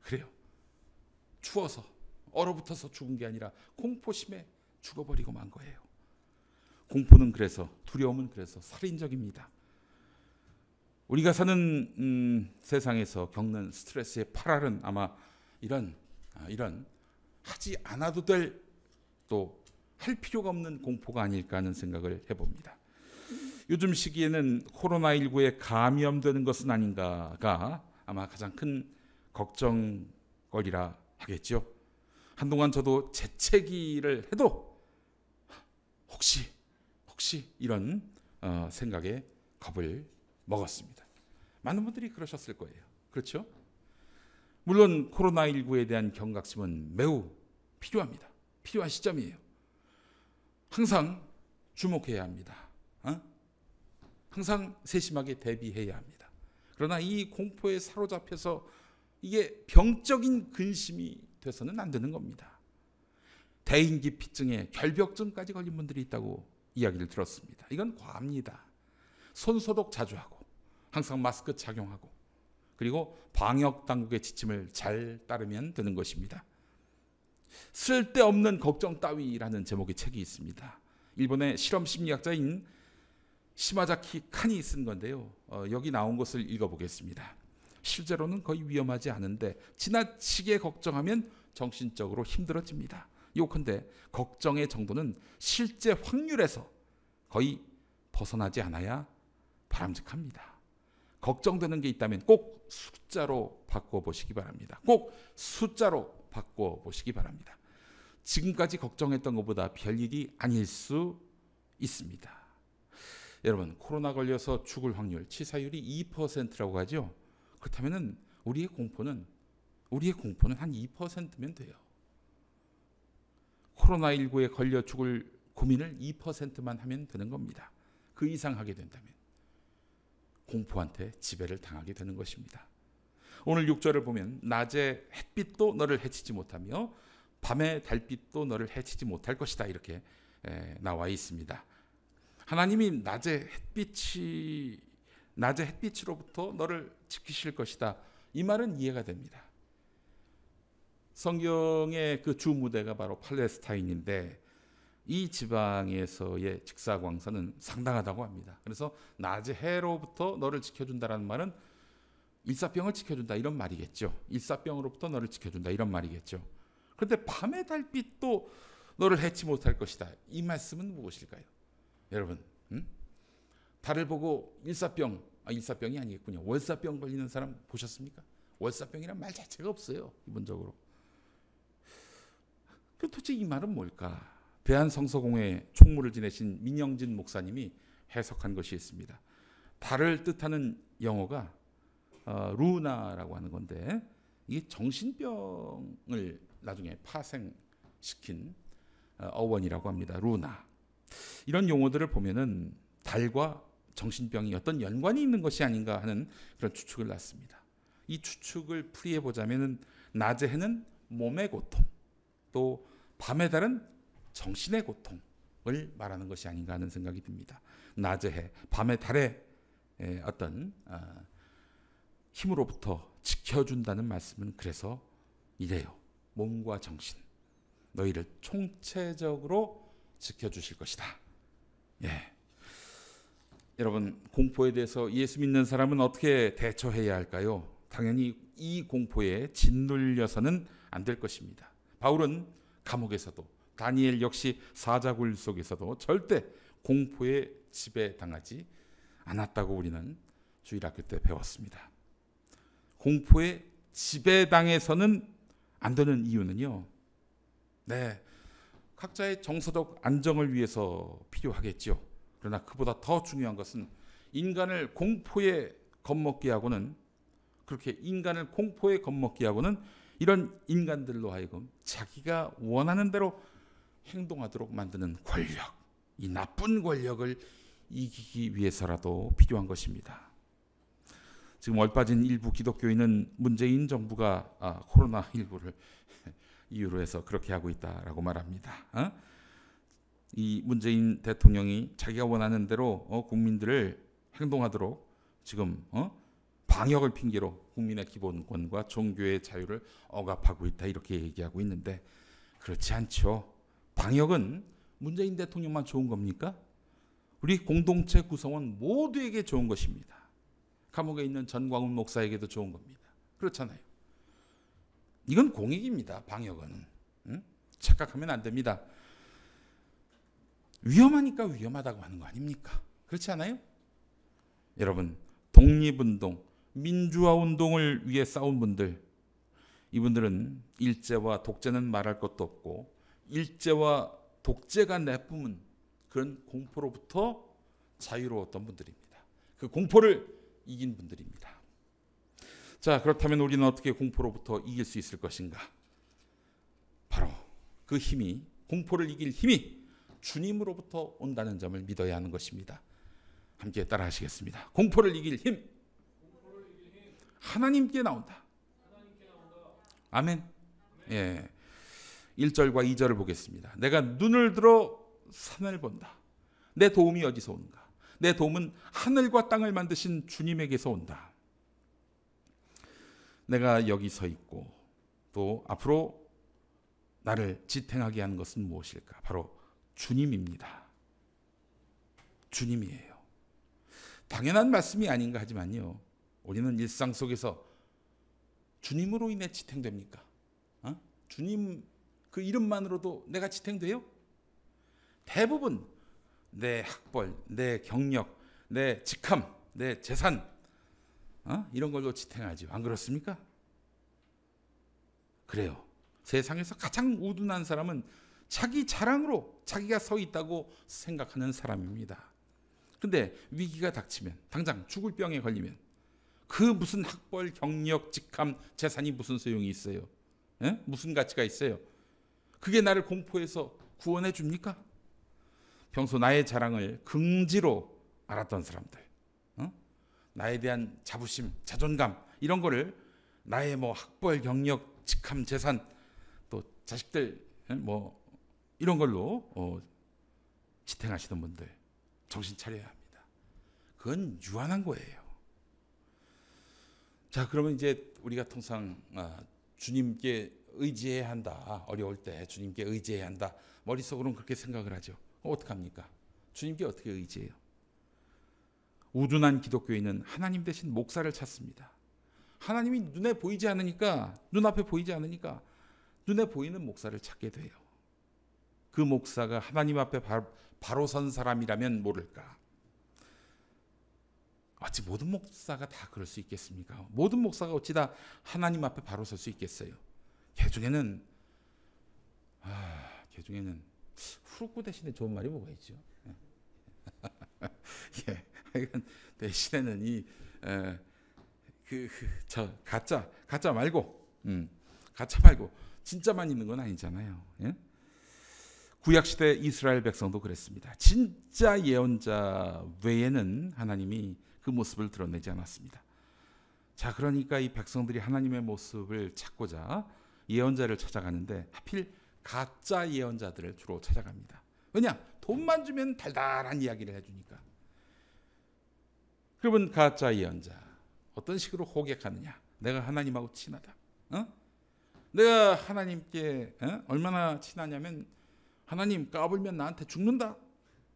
그래요. 추워서 얼어붙어서 죽은 게 아니라 공포심에 죽어버리고 만 거예요. 공포는 그래서, 두려움은 그래서 살인적입니다. 우리가 사는 세상에서 겪는 스트레스의 팔알은 아마 이런 하지 않아도 될, 또 할 필요가 없는 공포가 아닐까 하는 생각을 해봅니다. 요즘 시기에는 코로나19에 감염되는 것은 아닌가가 아마 가장 큰 걱정거리라 하겠죠. 한동안 저도 재채기를 해도 혹시 이런 생각에 겁을 먹었습니다. 많은 분들이 그러셨을 거예요. 그렇죠? 물론 코로나19에 대한 경각심은 매우 필요합니다. 필요한 시점이에요. 항상 주목해야 합니다. 항상 세심하게 대비해야 합니다. 그러나 이 공포에 사로잡혀서 이게 병적인 근심이 돼서는 안 되는 겁니다. 대인기피증에 결벽증까지 걸린 분들이 있다고 이야기를 들었습니다. 이건 과합니다. 손소독 자주 하고 항상 마스크 착용하고 그리고 방역 당국의 지침을 잘 따르면 되는 것입니다. 쓸데없는 걱정 따위라는 제목의 책이 있습니다. 일본의 실험 심리학자인 시마자키 칸이 쓴 건데요. 여기 나온 것을 읽어보겠습니다. 실제로는 거의 위험하지 않은데 지나치게 걱정하면 정신적으로 힘들어집니다. 요컨대 걱정의 정도는 실제 확률에서 거의 벗어나지 않아야 바람직합니다. 걱정되는 게 있다면 꼭 숫자로 바꿔보시기 바랍니다. 꼭 숫자로 바꿔보시기 바랍니다. 지금까지 걱정했던 것보다 별일이 아닐 수 있습니다. 여러분, 코로나 걸려서 죽을 확률, 치사율이 2%라고 하죠. 그렇다면 우리의 공포는 한 2%면 돼요. 코로나19에 걸려 죽을 고민을 2%만 하면 되는 겁니다. 그 이상 하게 된다면 공포한테 지배를 당하게 되는 것입니다. 오늘 6절을 보면 낮의 햇빛도 너를 해치지 못하며 밤의 달빛도 너를 해치지 못할 것이다, 이렇게 나와 있습니다. 하나님이 낮의 햇빛으로부터 너를 지키실 것이다. 이 말은 이해가 됩니다. 성경의 그 주 무대가 바로 팔레스타인인데 이 지방에서의 직사광선은 상당하다고 합니다. 그래서 낮의 해로부터 너를 지켜준다라는 말은 일사병을 지켜준다 이런 말이겠죠. 일사병으로부터 너를 지켜준다 이런 말이겠죠. 그런데 밤의 달빛도 너를 해치 못할 것이다. 이 말씀은 무엇일까요? 여러분, 달을 보고 일사병이 아니겠군요. 월사병 걸리는 사람 보셨습니까? 월사병이란 말 자체가 없어요, 기본적으로. 도대체 이 말은 뭘까? 대한성서공회 총무를 지내신 민영진 목사님이 해석한 것이 있습니다. 달을 뜻하는 영어가 루나라고 하는 건데 이게 정신병을 나중에 파생시킨 어원이라고 합니다. 루나. 이런 용어들을 보면은 달과 정신병이 어떤 연관이 있는 것이 아닌가 하는 그런 추측을 놨습니다. 이 추측을 풀이해 보자면은 낮의 해는 몸의 고통, 또 밤의 달은 정신의 고통을 말하는 것이 아닌가 하는 생각이 듭니다. 낮의 해, 밤의 달의 어떤 힘으로부터 지켜준다는 말씀은 그래서 이래요. 몸과 정신, 너희를 총체적으로 지켜주실 것이다. 예. 여러분, 공포에 대해서 예수 믿는 사람은 어떻게 대처해야 할까요? 당연히 이 공포에 짓눌려서는 안 될 것입니다. 바울은 감옥에서도, 다니엘 역시 사자굴 속에서도 절대 공포에 지배당하지 않았다고 우리는 주일학교 때 배웠습니다. 공포에 지배당해서는 안 되는 이유는요, 각자의 정서적 안정을 위해서 필요하겠죠. 그러나 그보다 더 중요한 것은 인간을 공포에 겁먹게 하고는, 그렇게 인간을 공포에 겁먹게 하고는 이런 인간들로 하여금 자기가 원하는 대로 행동하도록 만드는 권력, 이 나쁜 권력을 이기기 위해서라도 필요한 것입니다. 지금 얼빠진 일부 기독교인은 문재인 정부가 코로나19를 이유로 해서 그렇게 하고 있다라고 말합니다. 이 문재인 대통령이 자기가 원하는 대로 국민들을 행동하도록 지금 방역을 핑계로 국민의 기본권과 종교의 자유를 억압하고 있다, 이렇게 얘기하고 있는데 그렇지 않죠. 방역은 문재인 대통령만 좋은 겁니까? 우리 공동체 구성원 모두에게 좋은 것입니다. 감옥에 있는 전광훈 목사에게도 좋은 겁니다. 그렇잖아요. 이건 공익입니다. 방역은. 착각하면 안 됩니다. 위험하니까 위험하다고 하는 거 아닙니까? 그렇지 않아요? 여러분, 독립운동, 민주화운동을 위해 싸운 분들, 이분들은 일제와 독재는 말할 것도 없고 일제와 독재가 내뿜은 그런 공포로부터 자유로웠던 분들입니다. 그 공포를 이긴 분들입니다. 자, 그렇다면 우리는 어떻게 공포로부터 이길 수 있을 것인가? 바로 그 힘이, 공포를 이길 힘이 주님으로부터 온다는 점을 믿어야 하는 것입니다. 함께 따라 하시겠습니다. 공포를 이길 힘, 하나님께 나온다. 아멘. 예. 1절과 2절을 보겠습니다. 내가 눈을 들어 산을 본다. 내 도움이 어디서 오는가? 내 도움은 하늘과 땅을 만드신 주님에게서 온다. 내가 여기 서 있고 또 앞으로 나를 지탱하게 하는 것은 무엇일까? 바로 주님입니다. 주님이에요. 당연한 말씀이 아닌가 하지만요, 우리는 일상 속에서 주님으로 인해 지탱됩니까? 주님 그 이름만으로도 내가 지탱돼요? 대부분 내 학벌, 내 경력, 내 직함, 내 재산, 이런 걸로 지탱하죠. 안 그렇습니까? 그래요. 세상에서 가장 우둔한 사람은 자기 자랑으로 자기가 서 있다고 생각하는 사람입니다. 근데 위기가 닥치면, 당장 죽을 병에 걸리면 그 무슨 학벌, 경력, 직함, 재산이 무슨 소용이 있어요? 무슨 가치가 있어요? 그게 나를 공포에서 구원해 줍니까? 평소 나의 자랑을 긍지로 알았던 사람들, 나에 대한 자부심, 자존감 이런 거를 나의 뭐 학벌, 경력, 직함, 재산, 또 자식들 뭐 이런 걸로 지탱하시는 분들 정신 차려야 합니다. 그건 유한한 거예요. 자, 그러면 이제 우리가 통상 주님께 의지해야 한다. 어려울 때 주님께 의지해야 한다. 머릿속으로는 그렇게 생각을 하죠. 어떡합니까? 주님께 어떻게 의지해요? 우둔한 기독교인은 하나님 대신 목사를 찾습니다. 하나님이 눈에 보이지 않으니까, 눈앞에 보이지 않으니까 눈에 보이는 목사를 찾게 돼요. 그 목사가 하나님 앞에 바로 선 사람이라면 모를까? 어찌 모든 목사가 다 그럴 수 있겠습니까? 모든 목사가 어찌 다 하나님 앞에 바로 설 수 있겠어요? 개 중에는 후루꾸 대신에 좋은 말이 뭐가 있죠? 예, 대신에는 가짜 말고 진짜만 있는 건 아니잖아요. 예? 구약 시대 이스라엘 백성도 그랬습니다. 진짜 예언자 외에는 하나님이 그 모습을 드러내지 않았습니다. 자, 그러니까 이 백성들이 하나님의 모습을 찾고자 예언자를 찾아가는데 하필 가짜 예언자들을 주로 찾아갑니다. 왜냐? 돈만 주면 달달한 이야기를 해주니까. 그러면 가짜 예언자 어떤 식으로 호객하느냐? 내가 하나님하고 친하다. 내가 하나님께 얼마나 친하냐면 하나님 까불면 나한테 죽는다.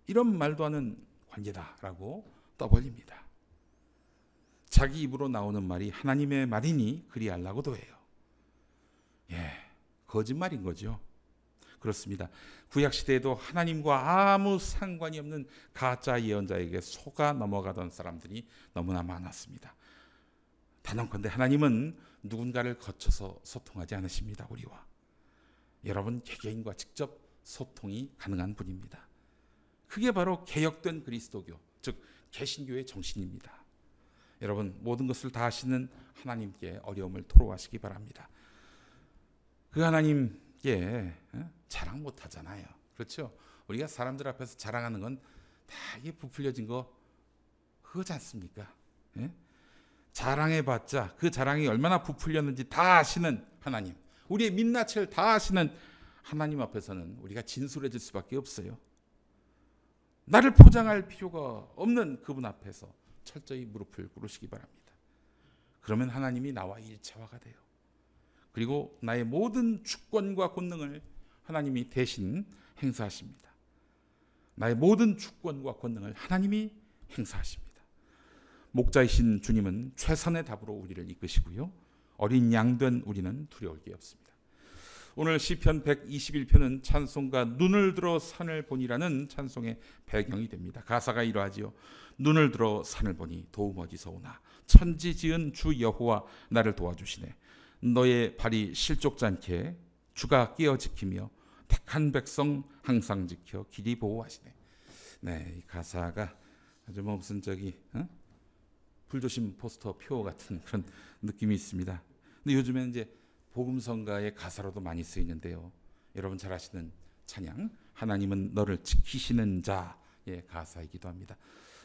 이런 말도 하는 관계다라고 떠벌립니다. 자기 입으로 나오는 말이 하나님의 말이니 그리하려고도 해요. 예, 거짓말인 거죠. 그렇습니다. 구약 시대에도 하나님과 아무 상관이 없는 가짜 예언자에게 속아 넘어가던 사람들이 너무나 많았습니다. 단언컨대 하나님은 누군가를 거쳐서 소통하지 않으십니다. 우리와 여러분 개개인과 직접 소통이 가능한 분입니다. 그게 바로 개혁된 그리스도교, 즉 개신교의 정신입니다. 여러분 모든 것을 다 하시는 하나님께 어려움을 토로하시기 바랍니다. 그 하나님께 자랑 못하잖아요. 그렇죠? 우리가 사람들 앞에서 자랑하는 건 다 이게 부풀려진 거 그거지 않습니까? 예? 자랑해봤자 그 자랑이 얼마나 부풀렸는지 다 아시는 하나님, 우리의 민낯을 다 아시는 하나님 앞에서는 우리가 진술해질 수밖에 없어요. 나를 포장할 필요가 없는 그분 앞에서 철저히 무릎을 꿇으시기 바랍니다. 그러면 하나님이 나와 일체화가 돼요. 그리고 나의 모든 주권과 권능을 하나님이 대신 행사하십니다. 나의 모든 주권과 권능을 하나님이 행사하십니다. 목자이신 주님은 최선의 답으로 우리를 이끄시고요. 어린 양된 우리는 두려울 게 없습니다. 오늘 시편 121편은 찬송가 눈을 들어 산을 보니라는 찬송의 배경이 됩니다. 가사가 이러하지요. 눈을 들어 산을 보니 도움 어디서 오나 천지 지은 주 여호와 나를 도와주시네. 너의 발이 실족지 않게 주가 끼어 지키며 택한 백성 항상 지켜 길이 보호하시네. 네, 이 가사가 아주 뭐 무슨 불조심 포스터 표 같은 그런 느낌이 있습니다. 근데 요즘에는 이제 복음성가의 가사로도 많이 쓰이는데요. 여러분 잘 아시는 찬양 하나님은 너를 지키시는 자의 가사이기도 합니다.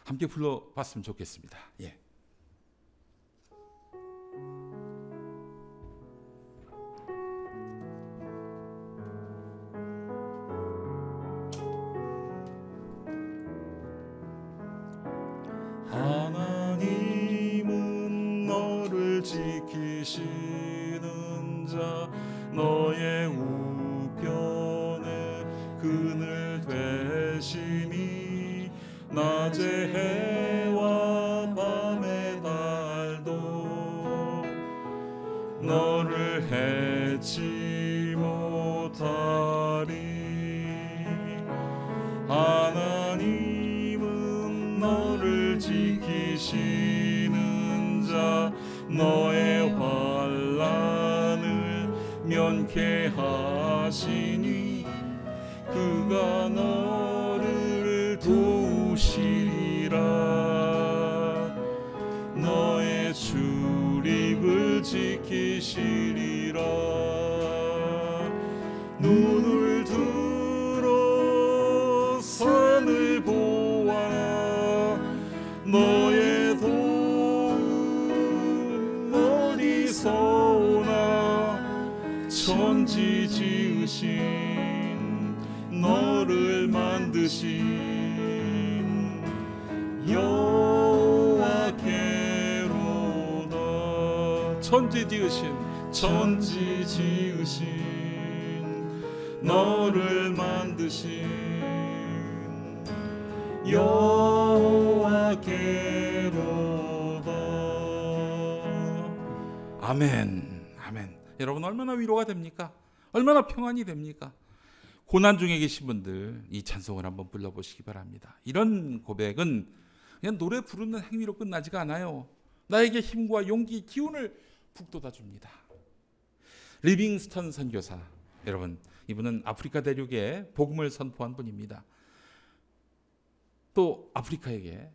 함께 불러봤으면 좋겠습니다. 예. 하나님은 너를 지키시는 자 너의 우편에 그늘 되시니 낮의 해와 밤의 달도 너를 해치 못하리. 하나님은 너를 지키시는 자 너의 도움 어디서 오나 천지 지으신 너를 만드신 여호와께로다. 천지 지으신 너를 만드신 여호와께로다. 아멘. 아멘. 여러분 얼마나 위로가 됩니까? 얼마나 평안이 됩니까? 고난 중에 계신 분들 이 찬송을 한번 불러보시기 바랍니다. 이런 고백은 그냥 노래 부르는 행위로 끝나지가 않아요. 나에게 힘과 용기, 기운을 북돋아 줍니다. 리빙스턴 선교사, 여러분 이분은 아프리카 대륙에 복음을 선포한 분입니다. 또 아프리카에게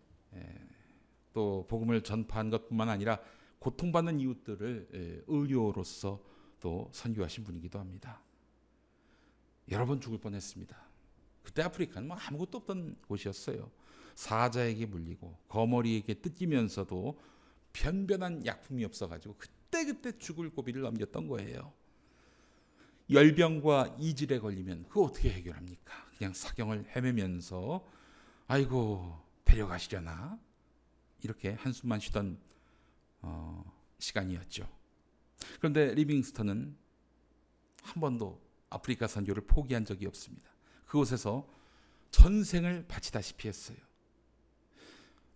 또 복음을 전파한 것뿐만 아니라 고통받는 이웃들을 의료로서 또 선교하신 분이기도 합니다. 여러 번 죽을 뻔했습니다. 그때 아프리카는 뭐 아무것도 없던 곳이었어요. 사자에게 물리고 거머리에게 뜯기면서도 변변한 약품이 없어가지고 그때 죽을 고비를 넘겼던 거예요. 열병과 이질에 걸리면 그거 어떻게 해결합니까? 그냥 사경을 헤매면서 아이고 데려가시려나? 이렇게 한숨만 쉬던 시간이었죠. 그런데 리빙스턴은 한 번도 아프리카 선교를 포기한 적이 없습니다. 그곳에서 전생을 바치다시피 했어요.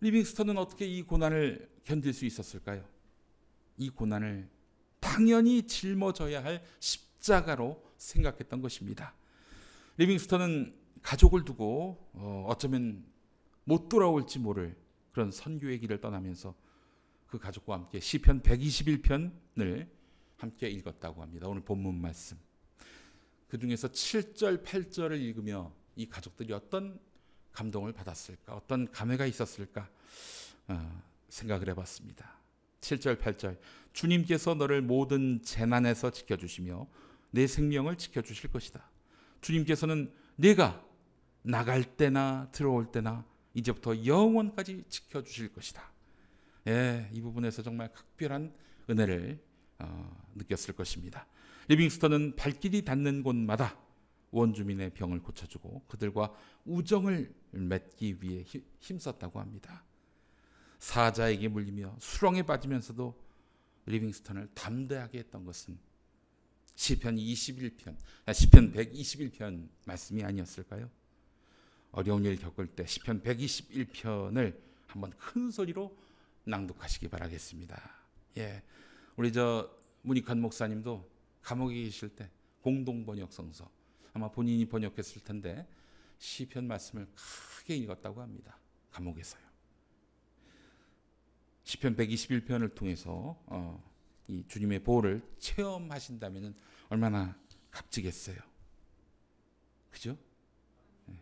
리빙스턴은 어떻게 이 고난을 견딜 수 있었을까요? 이 고난을 당연히 짊어져야 할 십자가로 생각했던 것입니다. 리빙스턴은 가족을 두고 어쩌면 못 돌아올지 모를 그런 선교의 길을 떠나면서 그 가족과 함께 시편 121편을 함께 읽었다고 합니다. 오늘 본문 말씀. 그 중에서 7절, 8절을 읽으며 이 가족들이 어떤 감동을 받았을까, 어떤 감회가 있었을까 생각을 해봤습니다. 7절, 8절. 주님께서 너를 모든 재난에서 지켜주시며 내 생명을 지켜주실 것이다. 주님께서는 네가 나갈 때나 들어올 때나 이제부터 영원까지 지켜주실 것이다. 예, 이 부분에서 정말 각별한 은혜를 느꼈을 것입니다. 리빙스턴은 발길이 닿는 곳마다 원주민의 병을 고쳐주고 그들과 우정을 맺기 위해 힘썼다고 합니다. 사자에게 물리며 수렁에 빠지면서도 리빙스턴을 담대하게 했던 것은 시편 121편 말씀이 아니었을까요? 어려운 일 겪을 때 시편 121편을 한번 큰 소리로 낭독하시기 바라겠습니다. 예, 우리 문익환 목사님도 감옥에 계실 때 공동 번역 성서 아마 본인이 번역했을 텐데 시편 말씀을 크게 읽었다고 합니다. 감옥에서요. 시편 121편을 통해서 이 주님의 보호를 체험하신다면 얼마나 값지겠어요. 그죠? 네.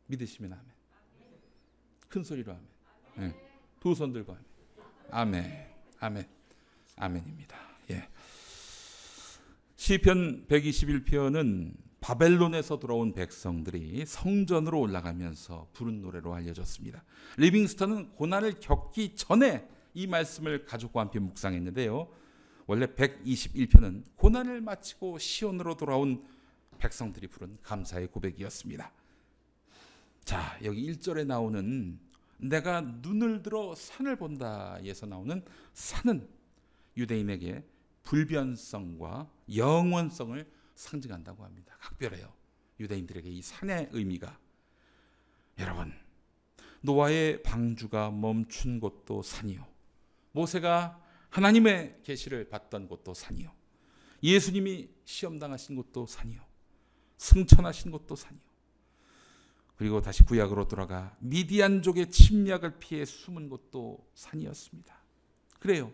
믿으시면 아멘. 큰 소리로 아멘. 네. 두 손 들고 아멘. 아멘. 아멘. 아멘입니다. 예. 시편 121편은 바벨론에서 돌아온 백성들이 성전으로 올라가면서 부른 노래로 알려졌습니다. 리빙스턴은 고난을 겪기 전에 이 말씀을 가족과 함께 묵상했는데요. 원래 121편은 고난을 마치고 시온으로 돌아온 백성들이 부른 감사의 고백이었습니다. 자, 여기 1절에 나오는 내가 눈을 들어 산을 본다에서 나오는 산은 유대인에게 불변성과 영원성을 상징한다고 합니다. 각별해요. 유대인들에게 이 산의 의미가. 여러분, 노아의 방주가 멈춘 곳도 산이요, 모세가 하나님의 계시를 받던 곳도 산이요, 예수님이 시험당하신 곳도 산이요, 승천하신 곳도 산이요, 그리고 다시 구약으로 돌아가 미디안족의 침략을 피해 숨은 곳도 산이었습니다. 그래요.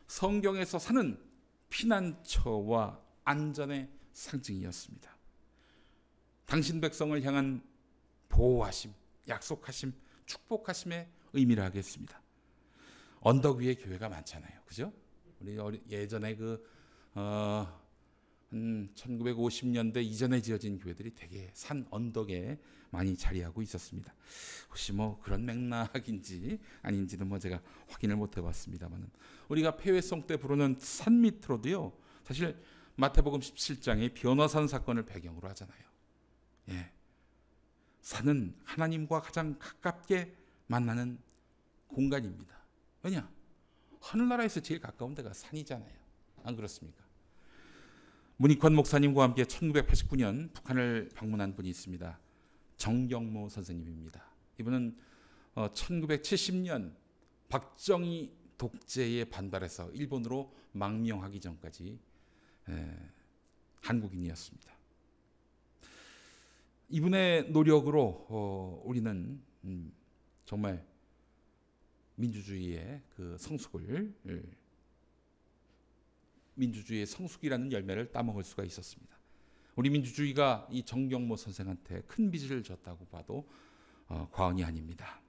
성경에서 산은 피난처와 안전의 상징이었습니다. 당신 백성을 향한 보호하심, 약속하심, 축복하심의 의미를 하겠습니다. 언덕 위에 교회가 많잖아요. 그죠? 우리 예전에 1950년대 이전에 지어진 교회들이 대개 산 언덕에 많이 자리하고 있었습니다. 혹시 뭐 그런 맥락인지 아닌지는 뭐 제가 확인을 못 해봤습니다만, 우리가 폐회송 때 부르는 산 밑으로도요, 사실 마태복음 17장의 변화산 사건을 배경으로 하잖아요. 예. 산은 하나님과 가장 가깝게 만나는 공간입니다. 왜냐? 하늘나라에서 제일 가까운 데가 산이잖아요. 안 그렇습니까? 문익환 목사님과 함께 1989년 북한을 방문한 분이 있습니다. 정경모 선생님입니다. 이분은 1970년 박정희 독재에 반발해서 일본으로 망명하기 전까지 한국인이었습니다. 이분의 노력으로 우리는 정말 민주주의의 그 성숙을, 민주주의의 성숙이라는 열매를 따먹을 수가 있었습니다. 우리 민주주의가 이 정경모 선생한테 큰 빚을 졌다고 봐도 과언이 아닙니다.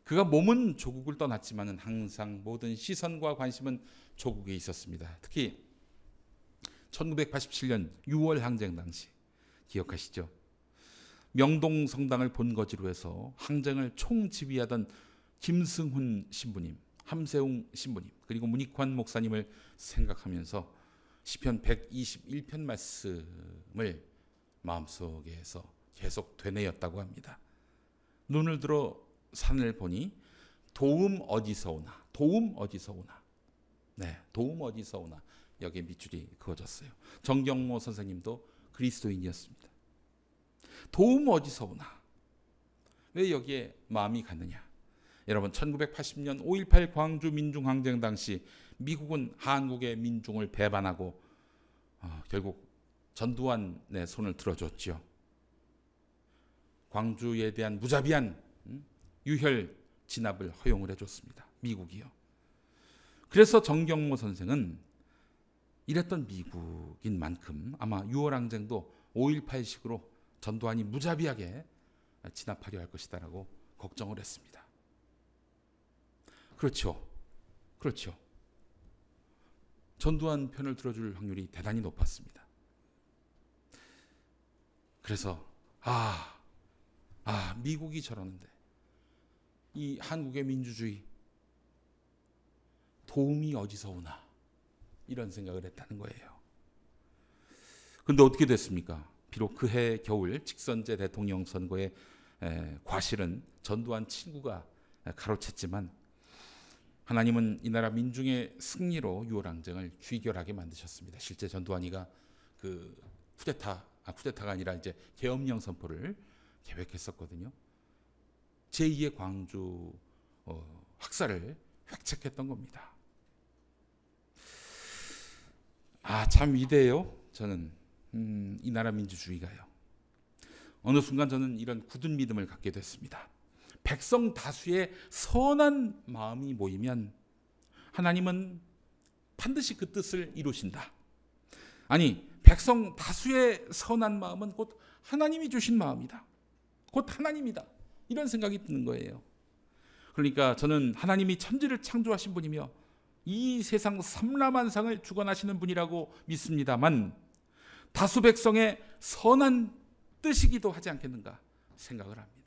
그가 몸은 조국을 떠났지만은 항상 모든 시선과 관심은 조국에 있었습니다. 특히 1987년 6월 항쟁 당시 기억하시죠? 명동 성당을 본거지로 해서 항쟁을 총지휘하던 김승훈 신부님, 함세웅 신부님, 그리고 문익환 목사님을 생각하면서 시편 121편 말씀을 마음속에 해서 계속 되뇌었다고 합니다. 눈을 들어 산을 보니 도움 어디서 오나, 도움 어디서 오나, 네, 도움 어디서 오나, 여기에 밑줄이 그어졌어요. 정경모 선생님도 그리스도인이었습니다. 도움 어디서 오나, 왜 여기에 마음이 갔느냐? 여러분, 1980년 5.18 광주 민중항쟁 당시 미국은 한국의 민중을 배반하고 결국 전두환의 손을 들어줬죠. 광주에 대한 무자비한 유혈 진압을 허용을 해줬습니다. 미국이요. 그래서 정경모 선생은 이랬던 미국인 만큼 아마 6월 항쟁도 5.18식으로 전두환이 무자비하게 진압하려 할 것이다라고 걱정을 했습니다. 그렇죠. 그렇죠. 전두환 편을 들어줄 확률이 대단히 높았습니다. 그래서 미국이 저러는데 이 한국의 민주주의 도움이 어디서 오나, 이런 생각을 했다는 거예요. 그런데 어떻게 됐습니까? 비록 그해 겨울 직선제 대통령 선거에 과실은 전두환 친구가 가로챘지만 하나님은 이 나라 민중의 승리로 6월 항쟁을 귀결하게 만드셨습니다. 실제 전두환이가 그 쿠데타가 아니라 이제 계엄령 선포를 계획했었거든요. 제2의 광주 학살을 획책했던 겁니다. 참 위대해요. 저는 이 나라 민주주의가요. 어느 순간 저는 이런 굳은 믿음을 갖게 됐습니다. 백성 다수의 선한 마음이 모이면 하나님은 반드시 그 뜻을 이루신다. 아니, 백성 다수의 선한 마음은 곧 하나님이 주신 마음이다. 곧 하나님이다. 이런 생각이 드는 거예요. 그러니까 저는 하나님이 천지를 창조하신 분이며 이 세상 삼라만상을 주관하시는 분이라고 믿습니다만, 다수 백성의 선한 뜻이기도 하지 않겠는가 생각을 합니다.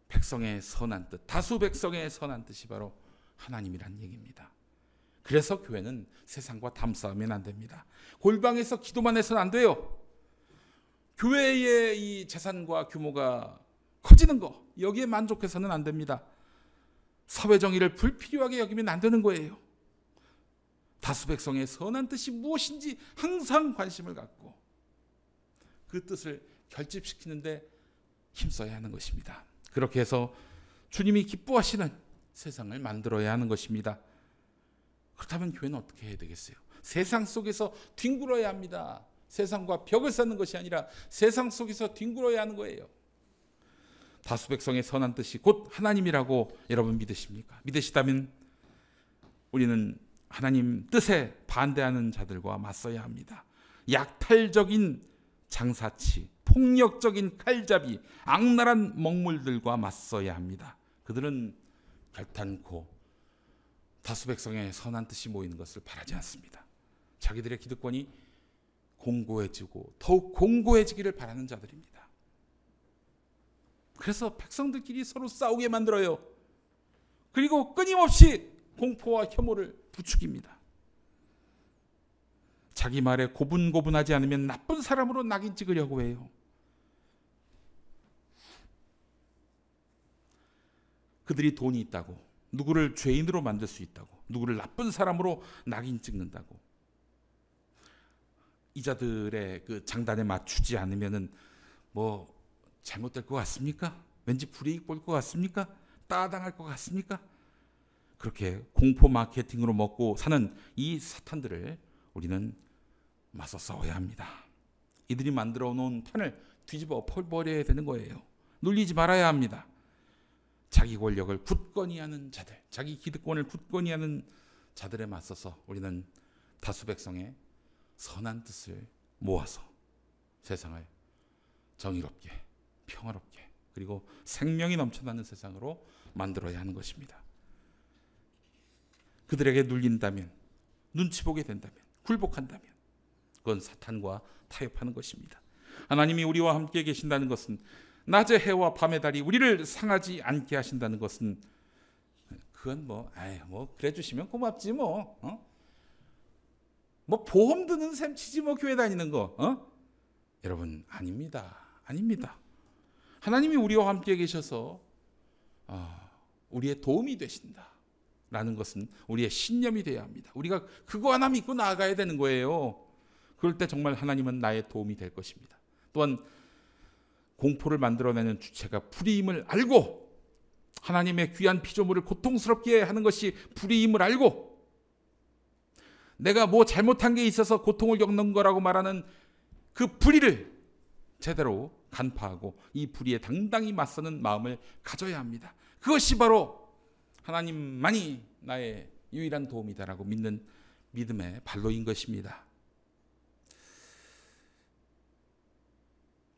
백성의 선한 뜻, 다수 백성의 선한 뜻이 바로 하나님이란 얘기입니다. 그래서 교회는 세상과 담싸우면 안 됩니다. 골방에서 기도만 해서는 안 돼요. 교회의 이 재산과 규모가 커지는 거, 여기에 만족해서는 안 됩니다. 사회정의를 불필요하게 여기면 안 되는 거예요. 다수 백성의 선한 뜻이 무엇인지 항상 관심을 갖고 그 뜻을 결집시키는데 힘써야 하는 것입니다. 그렇게 해서 주님이 기뻐하시는 세상을 만들어야 하는 것입니다. 그렇다면 교회는 어떻게 해야 되겠어요? 세상 속에서 뒹굴어야 합니다. 세상과 벽을 쌓는 것이 아니라 세상 속에서 뒹굴어야 하는 거예요. 다수 백성의 선한 뜻이 곧 하나님이라고 여러분 믿으십니까? 믿으시다면 우리는 하나님 뜻에 반대하는 자들과 맞서야 합니다. 약탈적인 장사치, 폭력적인 칼잡이, 악랄한 먹물들과 맞서야 합니다. 그들은 결단코 다수 백성의 선한 뜻이 모이는 것을 바라지 않습니다. 자기들의 기득권이 공고해지고 더욱 공고해지기를 바라는 자들입니다. 그래서 백성들끼리 서로 싸우게 만들어요. 그리고 끊임없이 공포와 혐오를 부추깁니다. 자기 말에 고분고분하지 않으면 나쁜 사람으로 낙인 찍으려고 해요. 그들이 돈이 있다고, 누구를 죄인으로 만들 수 있다고, 누구를 나쁜 사람으로 낙인 찍는다고. 이 자들의 그 장단에 맞추지 않으면은 뭐 잘못될 것 같습니까? 왠지 불이익 볼 것 같습니까? 따당할 것 같습니까? 그렇게 공포 마케팅으로 먹고 사는 이 사탄들을 우리는 맞서 싸워야 합니다. 이들이 만들어 놓은 판을 뒤집어 버려야 되는 거예요. 눌리지 말아야 합니다. 자기 권력을 굳건히 하는 자들, 자기 기득권을 굳건히 하는 자들에 맞서서 우리는 다수 백성의 선한 뜻을 모아서 세상을 정의롭게, 평화롭게, 그리고 생명이 넘쳐나는 세상으로 만들어야 하는 것입니다. 그들에게 눌린다면, 눈치 보게 된다면, 굴복한다면 그건 사탄과 타협하는 것입니다. 하나님이 우리와 함께 계신다는 것은, 낮의 해와 밤의 달이 우리를 상하지 않게 하신다는 것은, 그건 뭐 그래 주시면 고맙지 뭐. 뭐 보험 드는 셈 치지 뭐 교회 다니는 거. 여러분, 아닙니다. 하나님이 우리와 함께 계셔서 우리의 도움이 되신다라는 것은 우리의 신념이 되어야 합니다. 우리가 그거 하나 믿고 나아가야 되는 거예요. 그럴 때 정말 하나님은 나의 도움이 될 것입니다. 또한 공포를 만들어내는 주체가 불의임을 알고, 하나님의 귀한 피조물을 고통스럽게 하는 것이 불의임을 알고, 내가 뭐 잘못한 게 있어서 고통을 겪는 거라고 말하는 그 불의를 제대로 간파하고 이 불의에 당당히 맞서는 마음을 가져야 합니다. 그것이 바로 하나님만이 나의 유일한 도움이다라고 믿는 믿음의 발로인 것입니다.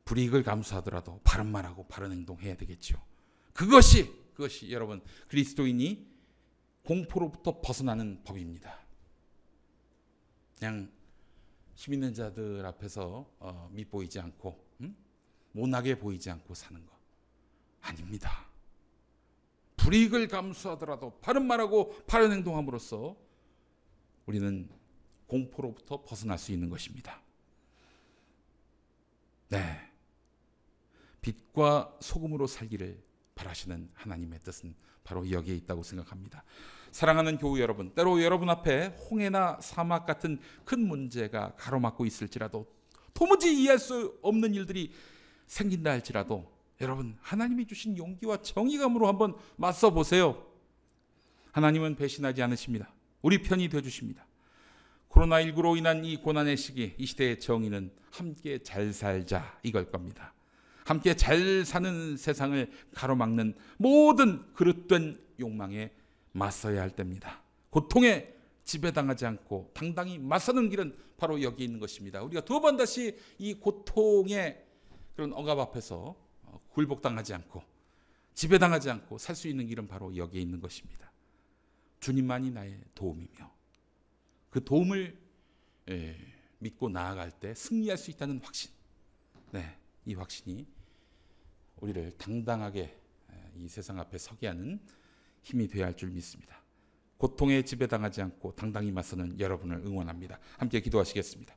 불이익을 감수하더라도 바른 말하고 바른 행동해야 되겠죠. 그것이 여러분, 그리스도인이 공포로부터 벗어나는 법입니다. 그냥 힘 있는 자들 앞에서 밉보이지 않고 못나게 보이지 않고 사는 거 아닙니다. 불이익을 감수하더라도 바른 말하고 바른 행동함으로써 우리는 공포로부터 벗어날 수 있는 것입니다. 네, 빛과 소금으로 살기를 바라시는 하나님의 뜻은 바로 여기에 있다고 생각합니다. 사랑하는 교우 여러분, 때로 여러분 앞에 홍해나 사막 같은 큰 문제가 가로막고 있을지라도, 도무지 이해할 수 없는 일들이 생긴다 할지라도, 여러분, 하나님이 주신 용기와 정의감으로 한번 맞서 보세요. 하나님은 배신하지 않으십니다. 우리 편이 되어주십니다. 코로나19로 인한 이 고난의 시기, 이 시대의 정의는 함께 잘 살자 이걸 겁니다. 함께 잘 사는 세상을 가로막는 모든 그릇된 욕망에 맞서야 할 때입니다. 고통에 지배당하지 않고 당당히 맞서는 길은 바로 여기 있는 것입니다. 우리가 두 번 다시 이 고통의 그런 억압 앞에서 굴복당하지 않고 지배당하지 않고 살 수 있는 길은 바로 여기에 있는 것입니다. 주님만이 나의 도움이며 그 도움을 믿고 나아갈 때 승리할 수 있다는 확신, 이 확신이 우리를 당당하게 이 세상 앞에 서게 하는 힘이 되어야 할 줄 믿습니다. 고통에 지배당하지 않고 당당히 맞서는 여러분을 응원합니다. 함께 기도하시겠습니다.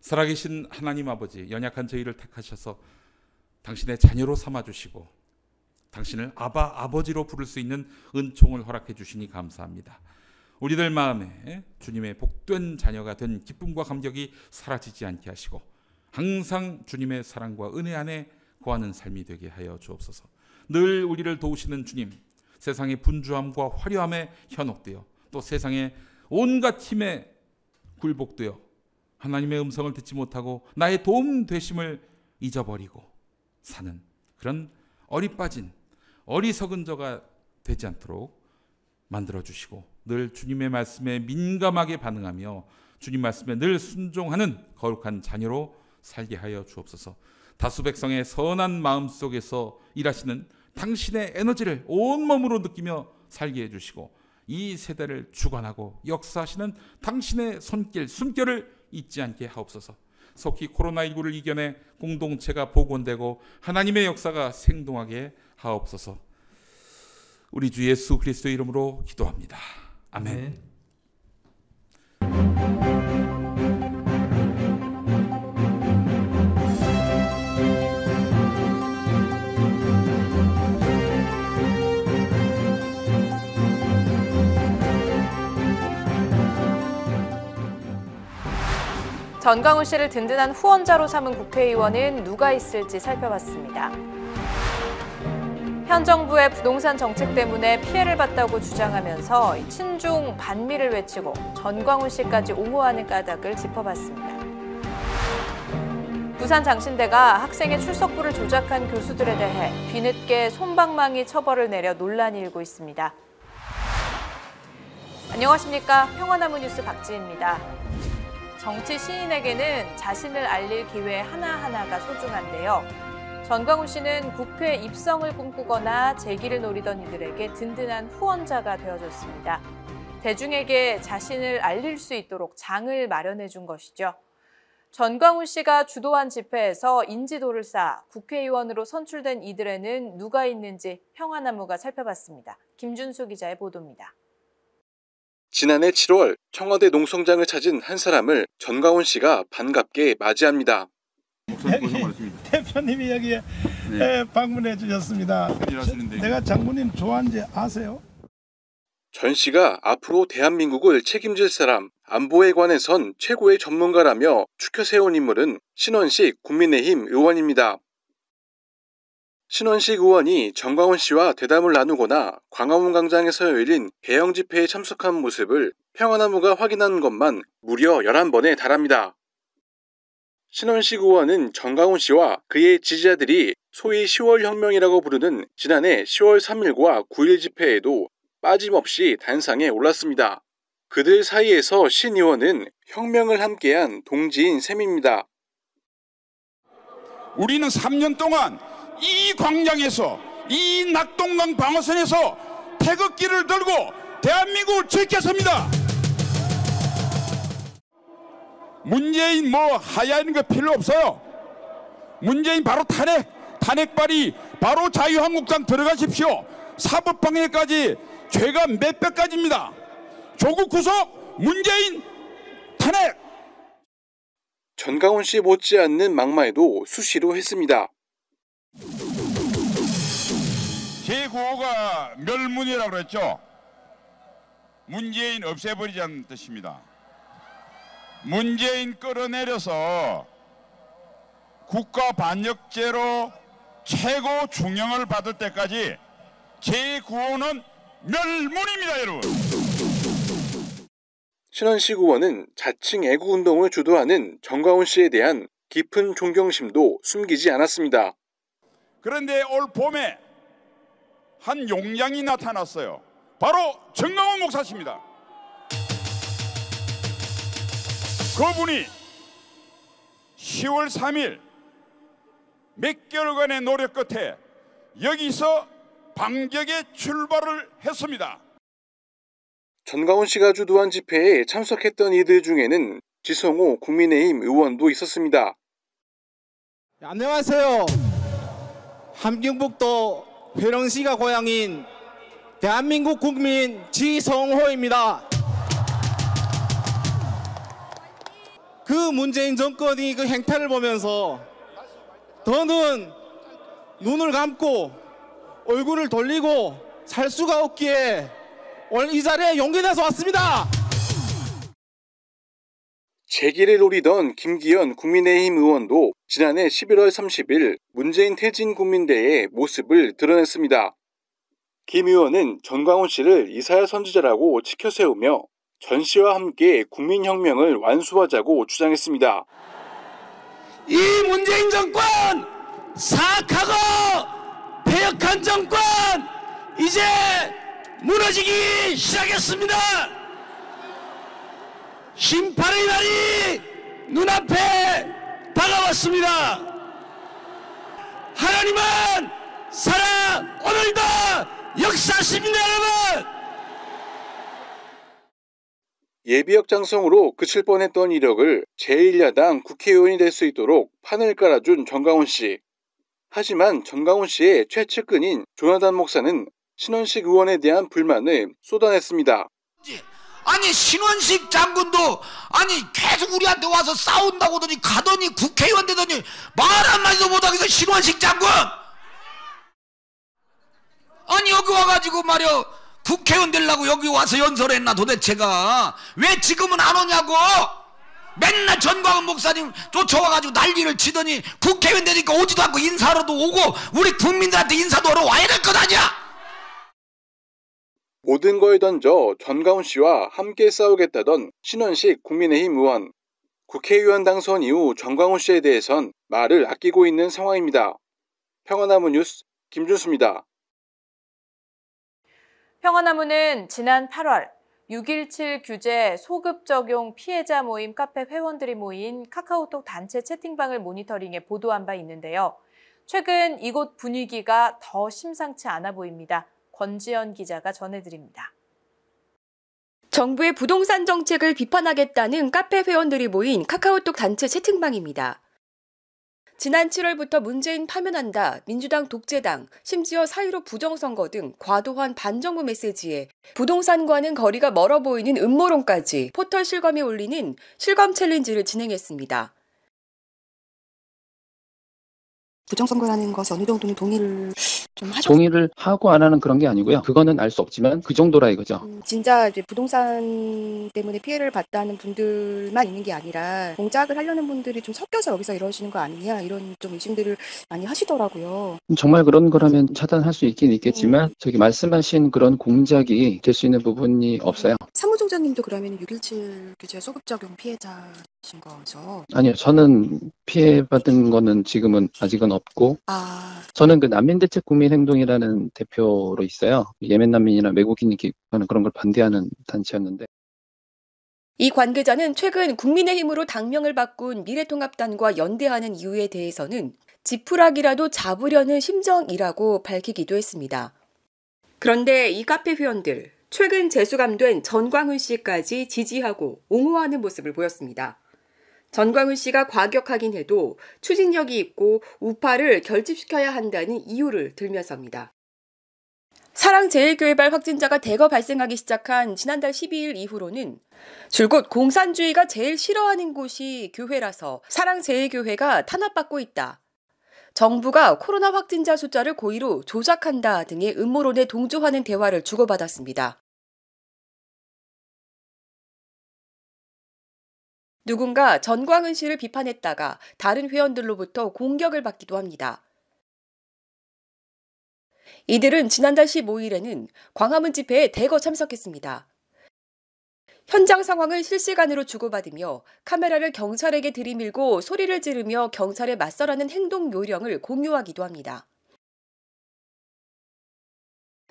살아계신 하나님 아버지, 연약한 저희를 택하셔서 당신의 자녀로 삼아주시고 당신을 아버지로 부를 수 있는 은총을 허락해 주시니 감사합니다. 우리들 마음에 주님의 복된 자녀가 된 기쁨과 감격이 사라지지 않게 하시고 항상 주님의 사랑과 은혜 안에 거하는 삶이 되게 하여 주옵소서. 늘 우리를 도우시는 주님, 세상의 분주함과 화려함에 현혹되어 또 세상의 온갖 힘에 굴복되어 하나님의 음성을 듣지 못하고 나의 도움 되심을 잊어버리고 사는 그런 어리빠진 어리석은 자가 되지 않도록 만들어주시고 늘 주님의 말씀에 민감하게 반응하며 주님 말씀에 늘 순종하는 거룩한 자녀로 살게 하여 주옵소서. 다수 백성의 선한 마음 속에서 일하시는 당신의 에너지를 온몸으로 느끼며 살게 해주시고 이 세대를 주관하고 역사하시는 당신의 손길, 숨결을 잊지 않게 하옵소서. 속히 코로나19를 이겨내 공동체가 복원되고 하나님의 역사가 생동하게 하옵소서. 우리 주 예수 그리스도의 이름으로 기도합니다. 아멘. 네. 전광훈 씨를 든든한 후원자로 삼은 국회의원은 누가 있을지 살펴봤습니다. 현 정부의 부동산 정책 때문에 피해를 봤다고 주장하면서 친중 반미를 외치고 전광훈 씨까지 옹호하는 까닭을 짚어봤습니다. 부산 장신대가 학생의 출석부를 조작한 교수들에 대해 뒤늦게 솜방망이 처벌을 내려 논란이 일고 있습니다. 안녕하십니까. 평화나무 뉴스 박지희입니다. 정치 시인에게는 자신을 알릴 기회 하나하나가 소중한데요. 전광훈 씨는 국회 입성을 꿈꾸거나 재기를 노리던 이들에게 든든한 후원자가 되어줬습니다. 대중에게 자신을 알릴 수 있도록 장을 마련해 준 것이죠. 전광훈 씨가 주도한 집회에서 인지도를 쌓아 국회의원으로 선출된 이들에는 누가 있는지 평화나무가 살펴봤습니다. 김준수 기자의 보도입니다. 지난해 7월 청와대 농성장을 찾은 한 사람을 전광훈 씨가 반갑게 맞이합니다. 대표님이 여기에 방문해 주셨습니다. 내가 장군님 좋아하는지 아세요? 전 씨가 앞으로 대한민국을 책임질 사람, 안보에 관해선 최고의 전문가라며 추켜 세운 인물은 신원식 국민의힘 의원입니다. 신원식 의원이 전광훈 씨와 대담을 나누거나 광화문 광장에서 열린 대형 집회에 참석한 모습을 평화나무가 확인한 것만 무려 11번에 달합니다. 신원식 의원은 전광훈 씨와 그의 지지자들이 소위 10월 혁명이라고 부르는 지난해 10월 3일과 9일 집회에도 빠짐없이 단상에 올랐습니다. 그들 사이에서 신 의원은 혁명을 함께한 동지인 셈입니다. 우리는 3년 동안 이 광장에서, 이 낙동강 방어선에서 태극기를 들고 대한민국을 지켰습니다. 문재인 하야하는 거 필요 없어요. 문재인 바로 탄핵 발의, 바로 자유한국당 들어가십시오. 사법방해까지 죄가 몇백 가지입니다. 조국 구속, 문재인 탄핵. 전광훈 씨 못지않는 막말도 수시로 했습니다. 제9호가 멸문이라고 그랬죠. 문재인 없애버리자는 뜻입니다. 문재인 끌어내려서 국가 반역죄로 최고 중형을 받을 때까지 제9호는 멸문입니다, 여러분. 신원식 의원은 자칭 애국운동을 주도하는 전광훈 씨에 대한 깊은 존경심도 숨기지 않았습니다. 그런데 올 봄에 한 용량이 나타났어요. 바로 전광훈 목사십니다. 그분이 10월 3일 몇 개월간의 노력 끝에 여기서 반격의 출발을 했습니다. 전광훈 씨가 주도한 집회에 참석했던 이들 중에는 지성호 국민의힘 의원도 있었습니다. 안녕하세요. 함경북도 회령시가 고향인 대한민국 국민 지성호입니다. 그 문재인 정권이 그 행태를 보면서 더는 눈을 감고 얼굴을 돌리고 살 수가 없기에 오늘 이 자리에 용기 내서 왔습니다. 재기를 노리던 김기현 국민의힘 의원도 지난해 11월 30일 문재인 퇴진 국민대회의 모습을 드러냈습니다. 김 의원은 전광훈 씨를 이사야 선지자라고 치켜세우며 전 씨와 함께 국민혁명을 완수하자고 주장했습니다. 이 문재인 정권 사악하고 폐역한 정권 이제 무너지기 시작했습니다. 심판의 날이 눈앞에 다가왔습니다. 하나님은 살아 오늘도 역사하십니다. 여러분 예비역 장성으로 그칠 뻔했던 이력을 제1야당 국회의원이 될 수 있도록 판을 깔아준 정광훈 씨. 하지만 정광훈 씨의 최측근인 조나단 목사는 신원식 의원에 대한 불만을 쏟아냈습니다. 아니 신원식 장군도 아니 계속 우리한테 와서 싸운다고 하더니 가더니 국회의원 되더니 말 한마디도 못하겠어. 신원식 장군 아니 여기 와가지고 말이야 국회의원 되려고 여기 와서 연설했나 도대체가 왜 지금은 안 오냐고. 맨날 전광훈 목사님 쫓아와가지고 난리를 치더니 국회의원 되니까 오지도 않고 인사로도 오고 우리 국민들한테 인사도 하러 와야 될 것 아니야. 모든 걸 던져 전광훈 씨와 함께 싸우겠다던 신원식 국민의힘 의원. 국회의원 당선 이후 전광훈 씨에 대해선 말을 아끼고 있는 상황입니다. 평화나무 뉴스 김준수입니다. 평화나무는 지난 8월 6.17 규제 소급 적용 피해자 모임 카페 회원들이 모인 카카오톡 단체 채팅방을 모니터링해 보도한 바 있는데요. 최근 이곳 분위기가 더 심상치 않아 보입니다. 권지연 기자가 전해드립니다. 정부의 부동산 정책을 비판하겠다는 카페 회원들이 모인 카카오톡 단체 채팅방입니다. 지난 7월부터 문재인 파면한다, 민주당 독재당, 심지어 4.15 부정선거 등 과도한 반정부 메시지에 부동산과는 거리가 멀어 보이는 음모론까지 포털 실검에 올리는 실검 챌린지를 진행했습니다. 부정선거라는 것에 어느 정도는 동의를 좀 하죠. 동의를 하고 안 하는 그런 게 아니고요. 그거는 알 수 없지만 그 정도라 이거죠. 진짜 이제 부동산 때문에 피해를 봤다는 분들만 있는 게 아니라 공작을 하려는 분들이 좀 섞여서 여기서 이러시는 거 아니냐 이런 좀 의심들을 많이 하시더라고요. 정말 그런 거라면 차단할 수 있긴 있겠지만 저기 말씀하신 그런 공작이 될 수 있는 부분이 없어요. 사무총장님도 그러면 6.17 규제 소급 적용 피해자신 거죠? 아니요. 저는 피해받은 거는 지금은 아직은 없고 저는 그 난민대책 국민행동이라는 대표로 있어요. 예멘 난민이나 외국인이 기록하는 그런 걸 반대하는 단체였는데 이 관계자는 최근 국민의힘으로 당명을 바꾼 미래통합당과 연대하는 이유에 대해서는 지푸라기라도 잡으려는 심정이라고 밝히기도 했습니다. 그런데 이 카페 회원들, 최근 재수감된 전광훈 씨까지 지지하고 옹호하는 모습을 보였습니다. 전광훈 씨가 과격하긴 해도 추진력이 있고 우파를 결집시켜야 한다는 이유를 들면서입니다. 사랑제일교회발 확진자가 대거 발생하기 시작한 지난달 12일 이후로는 줄곧 공산주의가 제일 싫어하는 곳이 교회라서 사랑제일교회가 탄압받고 있다. 정부가 코로나 확진자 숫자를 고의로 조작한다 등의 음모론에 동조하는 대화를 주고받았습니다. 누군가 전광훈 씨를 비판했다가 다른 회원들로부터 공격을 받기도 합니다. 이들은 지난달 15일에는 광화문 집회에 대거 참석했습니다. 현장 상황을 실시간으로 주고받으며 카메라를 경찰에게 들이밀고 소리를 지르며 경찰에 맞서라는 행동 요령을 공유하기도 합니다.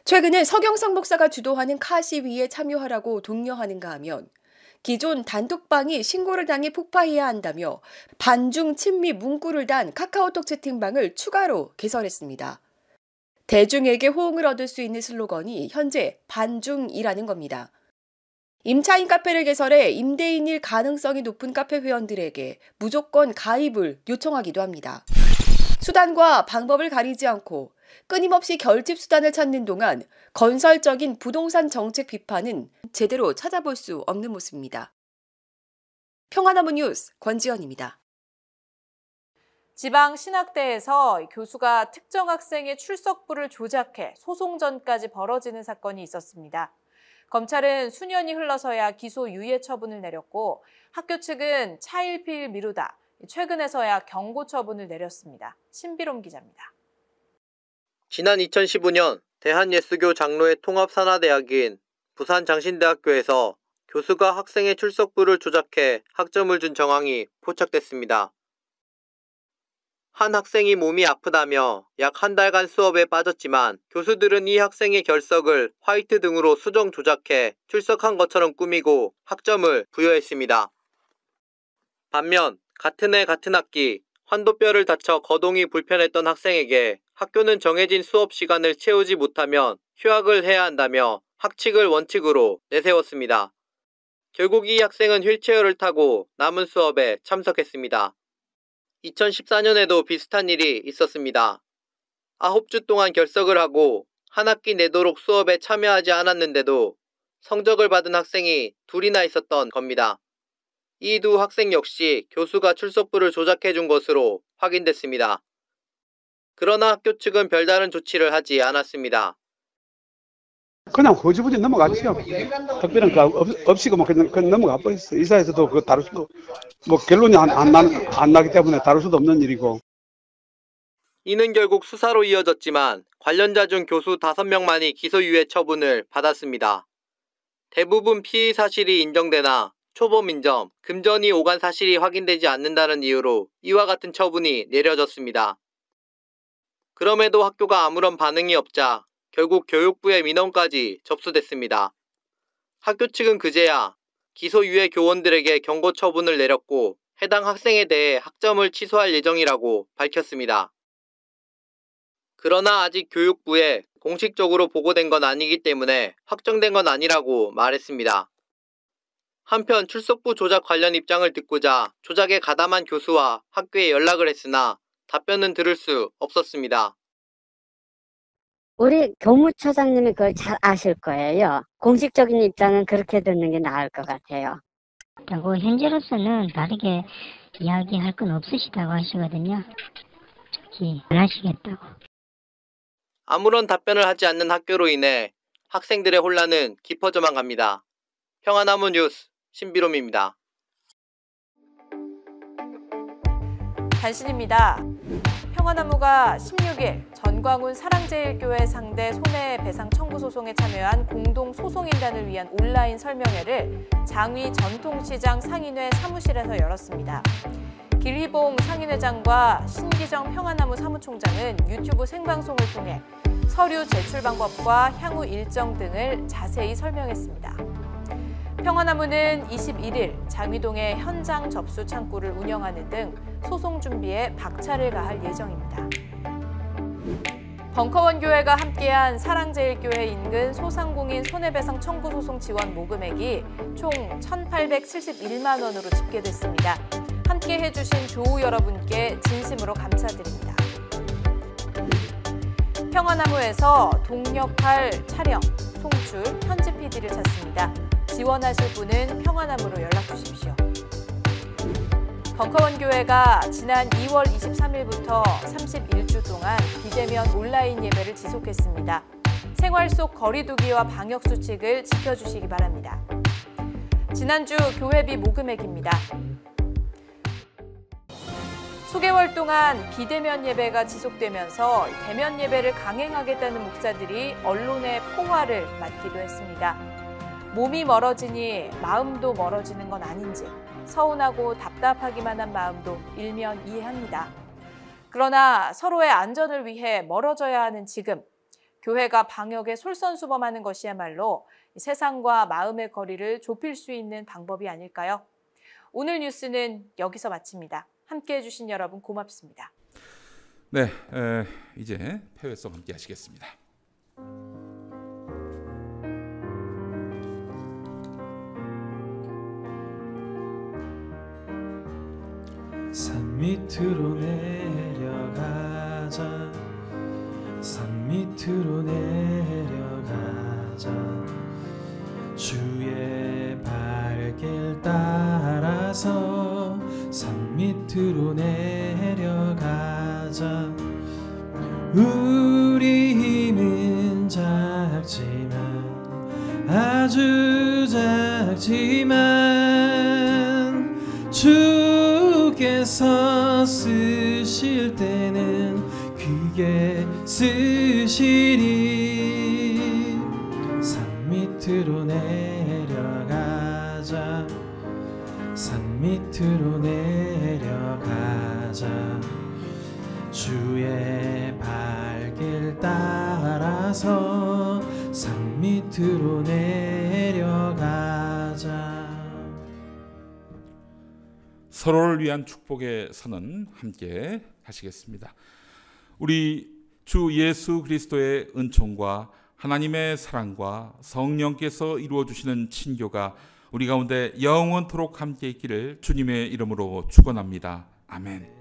최근에 서경석 목사가 주도하는 카 시위에 참여하라고 독려하는가 하면 기존 단톡방이 신고를 당해 폭파해야 한다며 반중 친미 문구를 단 카카오톡 채팅방을 추가로 개설했습니다. 대중에게 호응을 얻을 수 있는 슬로건이 현재 반중이라는 겁니다. 임차인 카페를 개설해 임대인일 가능성이 높은 카페 회원들에게 무조건 가입을 요청하기도 합니다. 수단과 방법을 가리지 않고 끊임없이 결집 수단을 찾는 동안 건설적인 부동산 정책 비판은 제대로 찾아볼 수 없는 모습입니다. 평화나무 뉴스 권지연입니다. 지방 신학대에서 교수가 특정 학생의 출석부를 조작해 소송전까지 벌어지는 사건이 있었습니다. 검찰은 수년이 흘러서야 기소 유예 처분을 내렸고 학교 측은 차일피일 미루다 최근에서야 경고 처분을 내렸습니다. 신비롬 기자입니다. 지난 2015년 대한예수교 장로회 통합산하대학인 부산장신대학교에서 교수가 학생의 출석부를 조작해 학점을 준 정황이 포착됐습니다. 한 학생이 몸이 아프다며 약 한 달간 수업에 빠졌지만 교수들은 이 학생의 결석을 화이트 등으로 수정 조작해 출석한 것처럼 꾸미고 학점을 부여했습니다. 반면 같은 해 같은 학기 환도뼈를 다쳐 거동이 불편했던 학생에게 학교는 정해진 수업 시간을 채우지 못하면 휴학을 해야 한다며 학칙을 원칙으로 내세웠습니다. 결국 이 학생은 휠체어를 타고 남은 수업에 참석했습니다. 2014년에도 비슷한 일이 있었습니다. 9주 동안 결석을 하고 한 학기 내도록 수업에 참여하지 않았는데도 성적을 받은 학생이 둘이나 있었던 겁니다. 이 두 학생 역시 교수가 출석부를 조작해 준 것으로 확인됐습니다. 그러나 학교 측은 별다른 조치를 하지 않았습니다. 그냥 허지부지 넘어갔죠. 특별한 거 없이 그냥 넘어가 버렸어. 이사에서도 그거 다룰 수도 결론이 안 나기 때문에 다룰 수도 없는 일이고. 이는 결국 수사로 이어졌지만 관련자 중 교수 5명만이 기소유예 처분을 받았습니다. 대부분 피의 사실이 인정되나 초범 인정, 금전이 오간 사실이 확인되지 않는다는 이유로 이와 같은 처분이 내려졌습니다. 그럼에도 학교가 아무런 반응이 없자 결국 교육부의 민원까지 접수됐습니다. 학교 측은 그제야 기소유예 교원들에게 경고 처분을 내렸고 해당 학생에 대해 학점을 취소할 예정이라고 밝혔습니다. 그러나 아직 교육부에 공식적으로 보고된 건 아니기 때문에 확정된 건 아니라고 말했습니다. 한편 출석부 조작 관련 입장을 듣고자 조작에 가담한 교수와 학교에 연락을 했으나 답변은 들을 수 없었습니다. 우리 교무처장님이 그걸 잘 아실 거예요. 공식적인 입장은 그렇게 듣는 게 나을 것 같아요. 그리고 현재로서는 다르게 이야기할 건 없으시다고 하시거든요. 특히 안 하시겠다고. 아무런 답변을 하지 않는 학교로 인해 학생들의 혼란은 깊어져만 갑니다. 평화나무 뉴스 신비롬입니다. 단신입니다. 평화나무가 16일 전광훈 사랑제일교회 상대 손해배상 청구 소송에 참여한 공동소송인단을 위한 온라인 설명회를 장위 전통시장 상인회 사무실에서 열었습니다. 길희봉 상인회장과 신기정 평화나무 사무총장은 유튜브 생방송을 통해 서류 제출 방법과 향후 일정 등을 자세히 설명했습니다. 평화나무는 21일 장위동의 현장 접수 창구를 운영하는 등 소송 준비에 박차를 가할 예정입니다. 벙커원 교회가 함께한 사랑제일교회 인근 소상공인 손해배상 청구 소송 지원 모금액이 총 1,871만 원으로 집계됐습니다. 함께 해주신 조우 여러분께 진심으로 감사드립니다. 평화나무에서 동력할 촬영, 송출, 편집 PD를 찾습니다. 지원하실 분은 평화나무로 연락 주십시오. 벙커원 교회가 지난 2월 23일부터 31주 동안 비대면 온라인 예배를 지속했습니다. 생활 속 거리 두기와 방역 수칙을 지켜주시기 바랍니다. 지난주 교회비 모금액입니다. 수개월 동안 비대면 예배가 지속되면서 대면 예배를 강행하겠다는 목사들이 언론의 포화를 맞기도 했습니다. 몸이 멀어지니 마음도 멀어지는 건 아닌지 서운하고 답답하기만 한 마음도 일면 이해합니다. 그러나 서로의 안전을 위해 멀어져야 하는 지금, 교회가 방역에 솔선수범하는 것이야말로 세상과 마음의 거리를 좁힐 수 있는 방법이 아닐까요? 오늘 뉴스는 여기서 마칩니다. 함께해 주신 여러분 고맙습니다. 네, 이제 폐회성 함께 하시겠습니다. 산 밑으로 내려가자 산 밑으로 내려가자 주의 발길 따라서 산 밑으로 내려가자 우리 힘은 작지만 아주 작지만 주께서 쓰실 때는 크게 쓰시리 산 밑으로 내려가자 산 밑으로 내려가자 주의 발길 따라서 산 밑으로 내려가자. 서로를 위한 축복의 선언 함께 하시겠습니다. 우리 주 예수 그리스도의 은총과 하나님의 사랑과 성령께서 이루어 주시는 친교가 우리 가운데 영원토록 함께 있기를 주님의 이름으로 축원합니다. 아멘.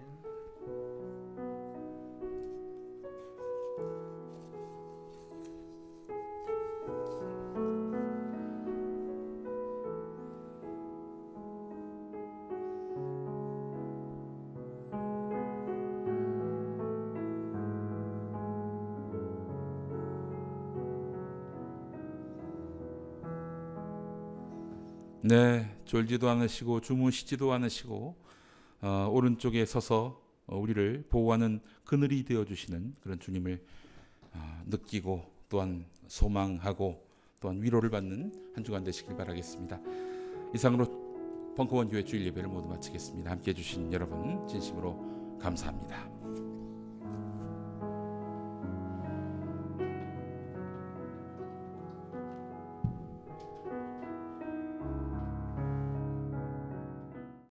네, 졸지도 않으시고 주무시지도 않으시고 오른쪽에 서서 우리를 보호하는 그늘이 되어주시는 그런 주님을 느끼고 또한 소망하고 또한 위로를 받는 한 주간 되시길 바라겠습니다. 이상으로 벙커원 교회 주일 예배를 모두 마치겠습니다. 함께해 주신 여러분 진심으로 감사합니다.